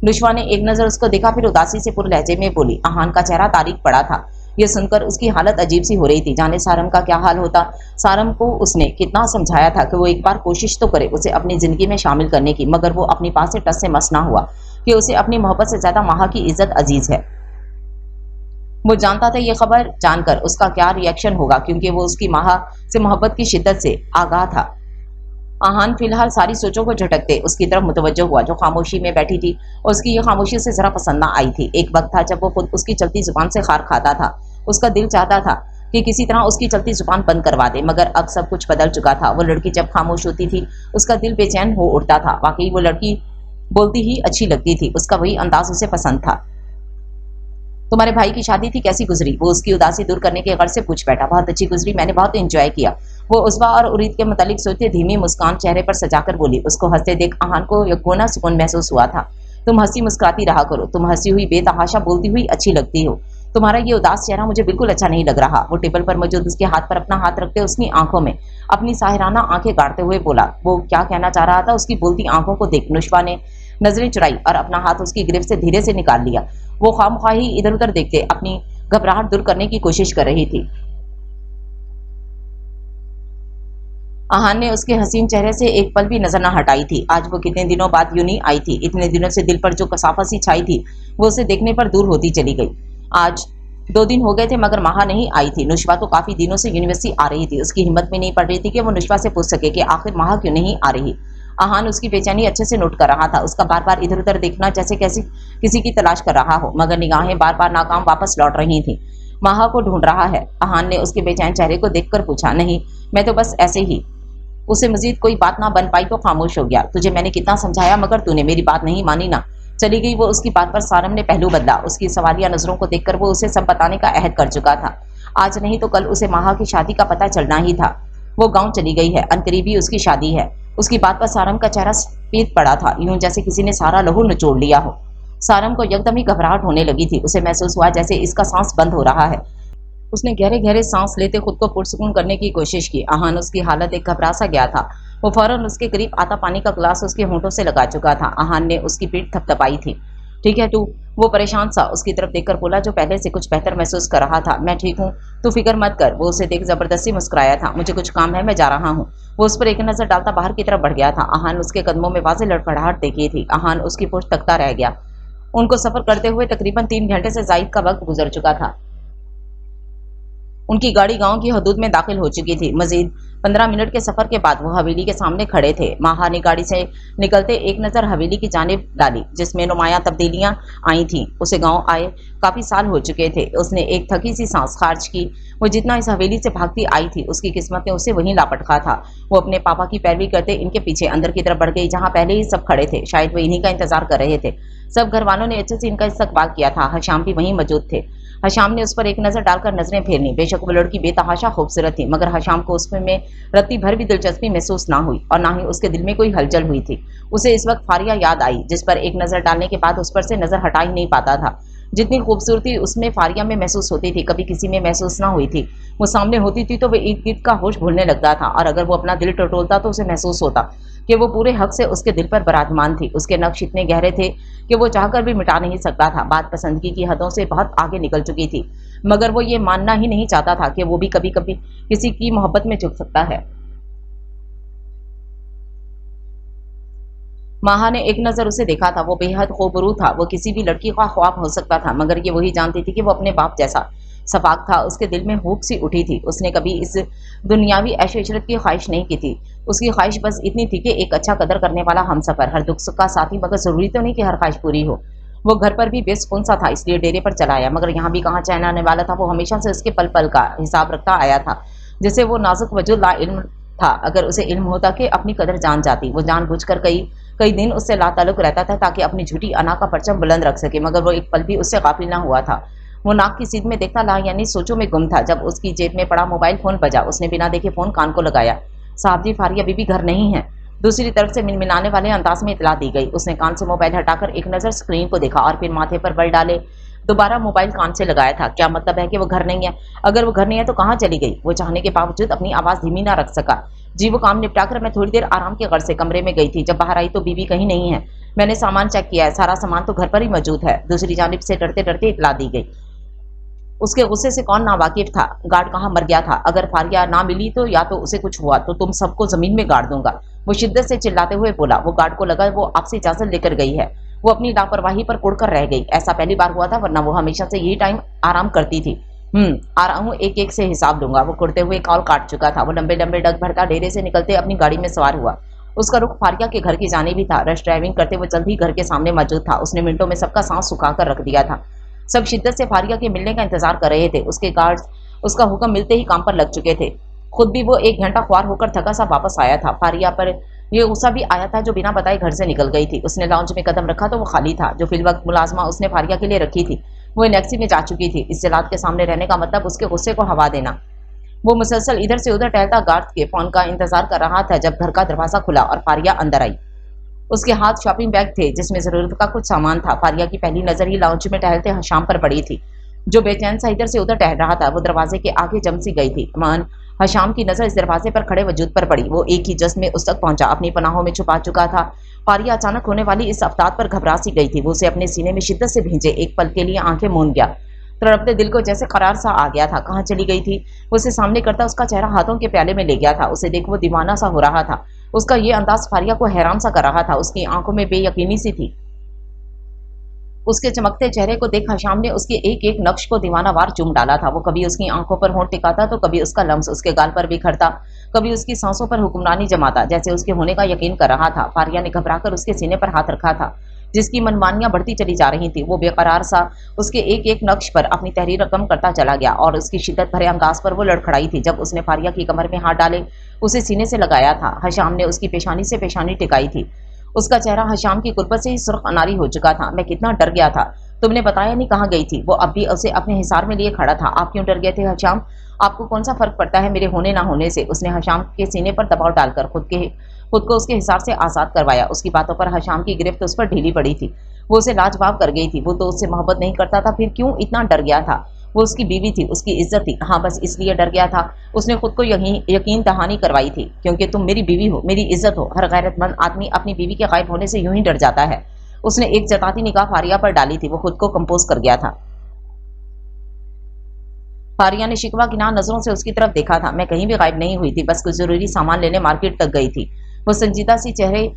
नुशवा ने एक नजर उसको देखा फिर उदासी से पुर लहजे में बोली। आहान का चेहरा तारीख पड़ा था। ये सुनकर उसकी हालत अजीब सी हो रही थी। जाने सारम का क्या हाल होता। सारम को उसने कितना समझाया था कि वो एक बार कोशिश तो करे उसे अपनी जिंदगी में शामिल करने की, मगर वो अपनी पास से टस से मस ना हुआ कि उसे अपनी मोहब्बत से ज्यादा माहा की इज्जत अजीज है। वो जानता था ये खबर जानकर उसका क्या रिएक्शन होगा क्योंकि वो उसकी माहा से मोहब्बत की शिद्दत से आगाह था। आहान फिलहाल सारी सोचों को झटकते उसकी तरफ मुतवज्जो हुआ जो खामोशी में बैठी थी। उसकी ये खामोशी से जरा पसंद ना आई थी। एक वक्त था जब वो खुद उसकी चलती जुबान से खार खाता था। उसका दिल चाहता था कि किसी तरह उसकी चलती जुबान बंद करवा दे, मगर अब सब कुछ बदल चुका था। वो लड़की जब खामोश होती थी उसका दिल बेचैन हो उठता था। वाकई वो लड़की बोलती ही अच्छी लगती थी। उसका वही अंदाज उसे पसंद था। तुम्हारे भाई की शादी थी, कैसी गुजरी? वो उसकी उदासी दूर करने के गर्ज से पूछ बैठा। बहुत अच्छी गुजरी, मैंने बहुत एंजॉय किया। वो उस्बा और उरीद के मुतालिक सोचते धीमी मुस्कान चेहरे पर सजाकर बोली। उसको हंसते देख आहान को यकोना सुकून महसूस हुआ था। तुम हंसी मुस्कुराती रहा करो। तुम हंसी हुई बेतहाशा बोलती हुई अच्छी लगती हो। तुम्हारा ये उदास चेहरा मुझे बिल्कुल अच्छा नहीं लग रहा। वो टेबल पर मौजूद उसके हाथ पर अपना हाथ रखते उसकी आंखों में अपनी साहिराना आंखें गाड़ते हुए बोला। वो क्या कहना चाह रहा था उसकी बोलती आंखों को देख नुशवा ने नजरें चुराई और अपना हाथ उसकी गिरफ्त से धीरे से निकाल लिया। वो खामख्वाही इधर उधर देखते अपनी घबराहट दूर करने की कोशिश कर रही थी। आहान ने उसके हसीन चेहरे से एक पल भी नजर न हटाई थी। आज वो कितने दिनों बाद यूनी आई थी। इतने दिनों से दिल पर जो कसाफा सी छाई थी वो उसे देखने पर दूर होती चली गई। आज 2 दिन हो गए थे मगर माहा नहीं आई थी। नुशवा तो काफी दिनों से यूनिवर्सिटी आ रही थी। उसकी हिम्मत में नहीं पड़ रही थी कि वो नुशवा से पूछ सके कि आखिर माहा क्यों नहीं आ रही। आहान उसकी बेचैनी अच्छे से नोट कर रहा था। उसका बार बार इधर उधर देखना जैसे किसी की तलाश कर रहा हो, मगर निगाहें बार बार नाकाम वापस लौट रही थी। माहा को ढूंढ रहा है? आहान ने उसके बेचैन चेहरे को देखकर पूछा। नहीं, मैं तो बस ऐसे ही। उसे मजीद कोई बात ना बन पाई तो खामोश हो गया। तुझे मैंने कितना समझाया मगर तूने मेरी बात नहीं मानी ना। चली गई। वो उसकी बात पर सारम ने पहलू बदला। उसकी सवालिया नजरों को देखकर वो उसे सब बताने का अहद कर चुका था। आज नहीं तो कल उसे माहा की शादी का पता चलना ही था। वो गांव चली गई है, अनकरीबी उसकी शादी है। उसकी बात पर सारम का चेहरा सफेद पड़ा था, यूं जैसे किसी ने सारा लहू निचोड़ लिया हो। सारम को एकदम ही घबराहट होने लगी थी। उसे महसूस हुआ जैसे इसका सांस बंद हो रहा है। उसने गहरे गहरे सांस लेते खुद को पुरसुकून करने की कोशिश की। आहान उसकी हालत एक घबरा सा गया था। वो फौरन उसके करीब आता पानी का गिलास उसके होंठों से लगा चुका था। आहान ने उसकी पीठ थपथपाई थी। ठीक है तू? वो परेशान सा उसकी तरफ देखकर बोला, जो पहले से कुछ बेहतर महसूस कर रहा था। मैं ठीक हूँ, तू फिक्र मत कर। वो उसे देख जबरदस्ती मुस्कुराया था। मुझे कुछ काम है, मैं जा रहा हूँ। वो उस पर एक नजर डालता बाहर की तरफ बढ़ गया था। आहान उसके कदमों में वाज़ेह लड़खड़ाहट देखी थी। आहान उसकी पुष्ट तकता रह गया। उनको सफर करते हुए तकरीबन 3 घंटे से जायद का वक्त गुजर चुका था। उनकी गाड़ी गांव की हदूद में दाखिल हो चुकी थी। मजीद 15 मिनट के सफर के बाद वो हवेली के सामने खड़े थे। माहा ने गाड़ी से निकलते एक नज़र हवेली की जानिब डाली, जिसमें नुमायां तब्दीलियां आई थीं। उसे गांव आए काफ़ी साल हो चुके थे। उसने एक थकी सी सांस खारिज की। वो जितना इस हवेली से भागती आई थी, उसकी किस्मत ने उसे वहीं लापटका था। वो अपने पापा की पैरवी करते इनके पीछे अंदर की तरफ बढ़ गई, जहाँ पहले ही सब खड़े थे। शायद वो इन्हीं का इंतजार कर रहे थे। सब घर वालों ने अच्छे से इनका इस्तकबाल किया था। हशाम भी वहीं मौजूद थे। हशाम ने उस पर एक नज़र डालकर नजरें फेरनी। बेशक वो लड़की बेतहाशा खूबसूरत थी, मगर हशाम को उसमें रत्ती भर भी दिलचस्पी महसूस ना हुई और ना ही उसके दिल में कोई हलचल हुई थी। उसे इस वक्त फारिया याद आई, जिस पर एक नज़र डालने के बाद उस पर से नज़र हटा ही नहीं पाता था। जितनी खूबसूरती उसमें फारिया में महसूस होती थी, कभी किसी में महसूस ना हुई थी। वो सामने होती थी तो वह इर्द गिर्द का होश भूलने लगता था, और अगर वो अपना दिल टटोलता तो उसे महसूस होता कि वो पूरे हक से उसके दिल पर बराजमान थी। उसके नक्श इतने गहरे थे कि वो चाहकर भी मिटा नहीं सकता था। बात पसंदगी की हदों से बहुत आगे निकल चुकी थी, मगर वो ये मानना ही नहीं चाहता था कि वो भी कभी कभी किसी की मोहब्बत में झुक सकता है। माहा ने एक नज़र उसे देखा था। वो बेहद खूबरू था। वो किसी भी लड़की का ख्वाब हो सकता था, मगर ये वही जानती थी कि वो अपने बाप जैसा सफाक था। उसके दिल में भूख सी उठी थी। उसने कभी इस दुनियावी ऐशो इशरत की ख्वाहिश नहीं की थी। उसकी ख्वाहिश बस इतनी थी कि एक अच्छा कदर करने वाला हमसफर, हर दुख सुख का साथी। मगर ज़रूरी तो नहीं कि हर ख्वाहिश पूरी हो। वो घर पर भी बेसुकून सा था, इसलिए डेरे पर चला आया, मगर यहाँ भी कहाँ चैन आने वाला था। वो हमेशा से उसके पल पल का हिसाब रखता आया था, जिसे वो नाजुक वजूद ला इल्म था। अगर उसे इल्म होता कि अपनी कदर जान जाती, वो जानबूझकर कई कई दिन उससे लाताल्लुक रहता था ताकि अपनी झूठी अना का परचम बुलंद रख सके, मगर वो एक पल भी उससे गाफिल ना हुआ था। वो नाक की सीध में देखता ला यानी सोचों में गुम था। जब उसकी जेब में पड़ा मोबाइल फोन बजा, उसने बिना देखे फोन कान को लगाया। साहब जी, फारिया बीबी घर नहीं है। दूसरी तरफ से मिनमिनाने वाले अंदाज में इतला दी गई। उसने कान से मोबाइल हटाकर एक नज़र स्क्रीन को देखा और फिर माथे पर बल डाले दोबारा मोबाइल कान से लगाया था। क्या मतलब है कि वो घर नहीं है? अगर वो घर नहीं है तो कहाँ चली गई? वो चाहने के बावजूद अपनी आवाज़ धीमी ना रख सका। जी, वो काम निपटाकर मैं थोड़ी देर आराम के गर्ज से कमरे में गई थी। जब बाहर आई तो बीबी कहीं नहीं है। मैंने सामान चेक किया है, सारा सामान तो घर पर ही मौजूद है। दूसरी जानिब से डरते डरते इतला दी गई। उसके गुस्से से कौन नावाकिफ था? गार्ड कहाँ मर गया था? अगर फारिया ना मिली तो या तो उसे कुछ हुआ तो तुम सबको जमीन में गाड़ दूंगा। वो शिद्दत से चिल्लाते हुए बोला। वो गार्ड को लगा वो आपसे इजाजत लेकर गई है। वो अपनी लापरवाही पर कुड़कर रह गई। ऐसा पहली बार हुआ था, वरना वो हमेशा से यही टाइम आराम करती थी। आ रहा हूँ, एक एक से हिसाब लूंगा। वो कुड़ते हुए कॉल काट चुका था। वो लंबे लंबे डग भरता डेरे से निकलते अपनी गाड़ी में सवार हुआ। उसका रुख फारिया के घर की जाने भी था। रश ड्राइविंग करते वो जल्द ही घर के सामने मौजूद था। उसने मिनटों में सबका सांस सुखाकर रख दिया था। सब शिद्दत से फारिया के मिलने का इंतजार कर रहे थे। उसके गार्ड्स उसका हुक्म मिलते ही काम पर लग चुके थे। खुद भी वो 1 घंटा ख्वार होकर थका सा वापस आया था। फारिया पर यह गुस्सा भी आया था जो बिना बताए घर से निकल गई थी। उसने लाउंज में कदम रखा तो वो खाली था। जो फिलवक्त मुलाजमा उसने फारिया के लिए रखी थी वो टैक्सी में जा चुकी थी। इस जलाद के सामने रहने का मतलब उसके गुस्से को हवा देना। वो मुसलसल इधर से उधर टहलता गार्ड के फोन का इंतजार कर रहा था जब घर का दरवाजा खुला और फारिया अंदर आई। उसके हाथ शॉपिंग बैग थे जिसमें जरूरत का कुछ सामान था। फारिया की पहली नजर ही लाउंज में टहलते हशाम पर पड़ी थी, जो बेचैन सा इधर से उधर टहल रहा था। वो दरवाजे के आगे जम सी गई थी। मान हशाम की नजर इस दरवाजे पर खड़े वजूद पर पड़ी। वो एक ही जज्ब में उस तक पहुंचा, अपनी पनाहों में छुपा चुका था। फारिया अचानक होने वाली इस अफताब पर घबरा सी गई थी। वो उसे अपने सीने में शिद्दत से भींचे। एक पल के लिए आंखें मूंद गया। तड़पते दिल को जैसे करार सा आ गया था। कहाँ चली गई थी? उसे सामने करता उसका चेहरा हाथों के प्याले में ले गया था। उसे देख वो दीवाना सा हो रहा था। उसका ये अंदाज फारिया को हैरान सा कर रहा था। उसकी आंखों में बेयकीनी सी थी। उसके चमकते चेहरे को देख हशाम ने उसके एक एक नक्श को दीवानावार चूम डाला था। वो कभी उसकी आंखों पर होंठ टिकाता तो कभी उसका लम्स उसके गाल पर बिखरता, कभी उसकी सांसों पर हुक्मरानी जमाता, जैसे उसके होने का यकीन कर रहा था। फारिया ने घबराकर उसके सीने पर हाथ रखा था, जिसकी मनमानियां बढ़ती चली जा रही थी। वो बेकरार सा उसके एक एक नक्श पर अपनी तहरीर कम करता चला गया और उसकी शिद्दत भरे अंदाज पर वो लड़खड़ाई थी। जब उसने फारिया की कमर में हाथ डाले उसे सीने से लगाया था, हशाम ने उसकी पेशानी से पेशानी टिकाई थी। उसका चेहरा हशाम की कुर्बत से ही सुर्ख अनारी हो चुका था। मैं कितना डर गया था। तुमने बताया नहीं कहाँ गई थी? वो अब भी उसे अपने हिसार में लिए खड़ा था। आप क्यों डर गए थे हशाम? आपको कौन सा फर्क पड़ता है मेरे होने ना होने से? उसने हशाम के सीने पर दबाव डालकर खुद को उसके हिसार से आज़ाद करवाया। उसकी बातों पर हशाम की गिरफ्त उस पर ढीली पड़ी थी। वो उसे लाजवाब कर गई थी। वो तो उससे मोहब्बत नहीं करता था, फिर क्यों इतना डर गया था? वो उसकी बीवी थी, उसकी इज्जत थी। हाँ, बस इसलिए डर गया था। उसने खुद को यकीन दहानी करवाई थी, क्योंकि तुम मेरी बीवी हो, मेरी इज्जत हो। हर गैरतमंद आदमी अपनी बीवी के गायब होने से यूं ही डर जाता है। उसने एक जताती निगाह फारिया पर डाली थी। वो खुद को कंपोज कर गया था। फारिया ने शिकवा की नजरों से उसकी तरफ देखा था। मैं कहीं भी गायब नहीं हुई थी, बस कुछ जरूरी सामान लेने मार्केट तक गई थी। वो संजीदा सी चेहरे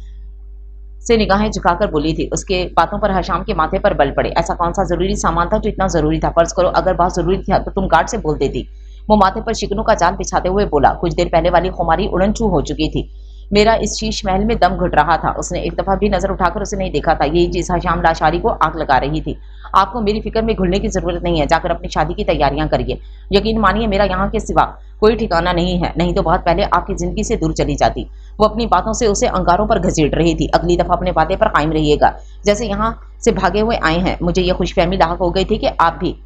से निगाहें झुकाकर बोली थी। उसके बातों पर हशाम के माथे पर बल पड़े। ऐसा कौन सा जरूरी सामान था जो इतना जरूरी था? फर्ज करो अगर बहुत जरूरी था तो तुम गार्ड से बोल देती। वो माथे पर शिकनों का जाल बिछाते हुए बोला। कुछ देर पहले वाली खुमारी उड़न छू हो चुकी थी। मेरा इस शीश महल में दम घुट रहा था। उसने एक दफा भी नजर उठाकर उसे नहीं देखा था। यही चीज हशाम लाशारी को आग लगा रही थी। आपको मेरी फिक्र में घुलने की जरूरत नहीं है। जाकर अपनी शादी की तैयारियां करिए। यकीन मानिए मेरा यहाँ के सिवा कोई ठिकाना नहीं है, नहीं तो बहुत पहले आपकी जिंदगी से दूर चली जाती। वो अपनी बातों से उसे अंगारों पर घसीट रही थी। अगली दफा अपने वादे पर कायम रहिएगा, जैसे यहाँ से भागे हुए आए हैं। मुझे यह खुशफहमी लाहक हो गई थी कि आप भी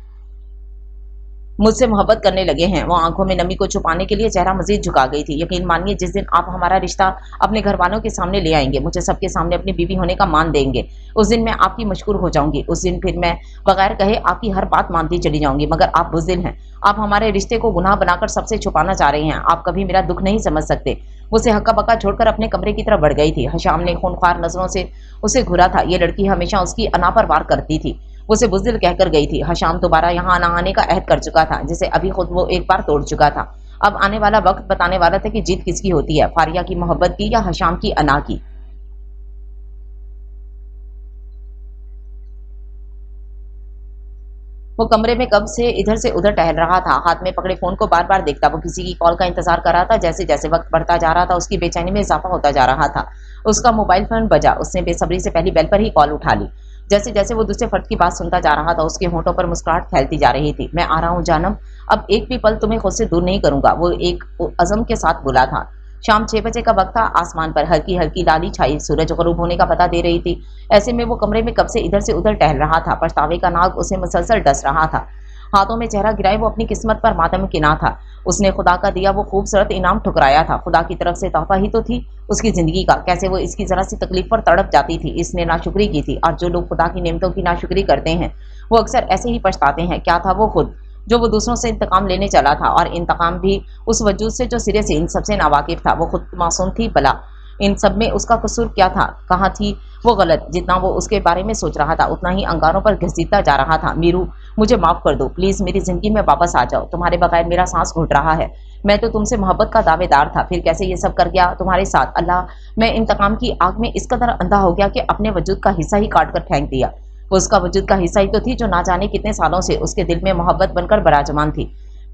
मुझसे मोहब्बत करने लगे हैं। वो आंखों में नमी को छुपाने के लिए चेहरा मजीद झुका गई थी। यकीन मानिए जिस दिन आप हमारा रिश्ता अपने घर वालों के सामने ले आएंगे, मुझे सबके सामने अपनी बीवी होने का मान देंगे, उस दिन मैं आपकी मशहूर हो जाऊंगी। उस दिन फिर मैं बगैर कहे आपकी हर बात मानती चली जाऊंगी। मगर आप बुज़दिल हैं। आप हमारे रिश्ते को गुनाह बनाकर सबसे छुपाना चाह रहे हैं। आप कभी मेरा दुख नहीं समझ सकते। वो उसे हक्का बक्का छोड़कर अपने कमरे की तरफ बढ़ गई थी। हशाम ने खूनख्वार नजरों से उसे घूरा था। ये लड़की हमेशा उसकी अना पर वार करती थी। उसे बुज़दिल कहकर गई थी। हशाम दोबारा यहाँ ना आने का अहद कर चुका था, जिसे अभी खुद वो एक बार तोड़ चुका था। अब आने वाला वक्त बताने वाला था कि जीत किसकी होती है, फारिया की मोहब्बत की या हशाम की अना की। वो कमरे में कब से इधर से उधर टहल रहा था। हाथ में पकड़े फोन को बार बार देखता। वो किसी की कॉल का इंतजार कर रहा था। जैसे जैसे वक्त बढ़ता जा रहा था उसकी बेचैनी में इजाफा होता जा रहा था। उसका मोबाइल फोन बजा। उसने बेसब्री से पहली बेल पर ही कॉल उठा ली। जैसे जैसे वो दूसरे फर्द की बात सुनता जा रहा था उसके होंठों पर मुस्कुराहट फैलती जा रही थी। मैं आ रहा हूँ जानम, अब एक भी पल तुम्हें खुद से दूर नहीं करूंगा, वो एक अज़म के साथ बोला था। शाम 6 बजे का वक्त था। आसमान पर हल्की हल्की लाली छाई सूरज गरूब होने का पता दे रही थी। ऐसे में वो कमरे में कब से इधर से उधर टहल रहा था। पछतावे का नाग उसे मुसलसल डस रहा था। हाथों में चेहरा गिराए वो अपनी किस्मत पर मातम किना था। उसने खुदा का दिया वो खूबसूरत इनाम ठुकराया था। खुदा की तरफ से तोहफा ही तो थी उसकी जिंदगी का। कैसे वो इसकी जरा सी तकलीफ पर तड़प जाती थी। इसने नाशुक्री की थी। और जो लोग खुदा की नेमतों की नाशुक्री करते हैं वो अक्सर ऐसे ही पछताते हैं। क्या था वो खुद जो वो दूसरों से इंतकाम लेने चला था, और इंतकाम भी उस वजूद से जो सिरे से इन सबसे नावाकिफ था। वो खुद मासूम थी भला, इन सब में उसका कसूर क्या था? कहाँ थी वो गलत? जितना वो उसके बारे में सोच रहा था उतना ही अंगारों पर घसीटता जा रहा था। मीरू, मुझे माफ कर दो प्लीज, मेरी जिंदगी में वापस आ जाओ। तुम्हारे बगैर मेरा सांस घुट रहा है। मैं तो तुमसे मोहब्बत का दावेदार था, फिर कैसे ये सब कर गया तुम्हारे साथ? अल्लाह, मैं इंतकाम की आग में इस कदर अंधा हो गया कि अपने वजूद का हिस्सा ही काट कर फेंक दिया। वो उसका वजूद का हिस्सा ही तो थी जो ना जाने कितने सालों से उसके दिल में मोहब्बत बनकर बराजमान थी।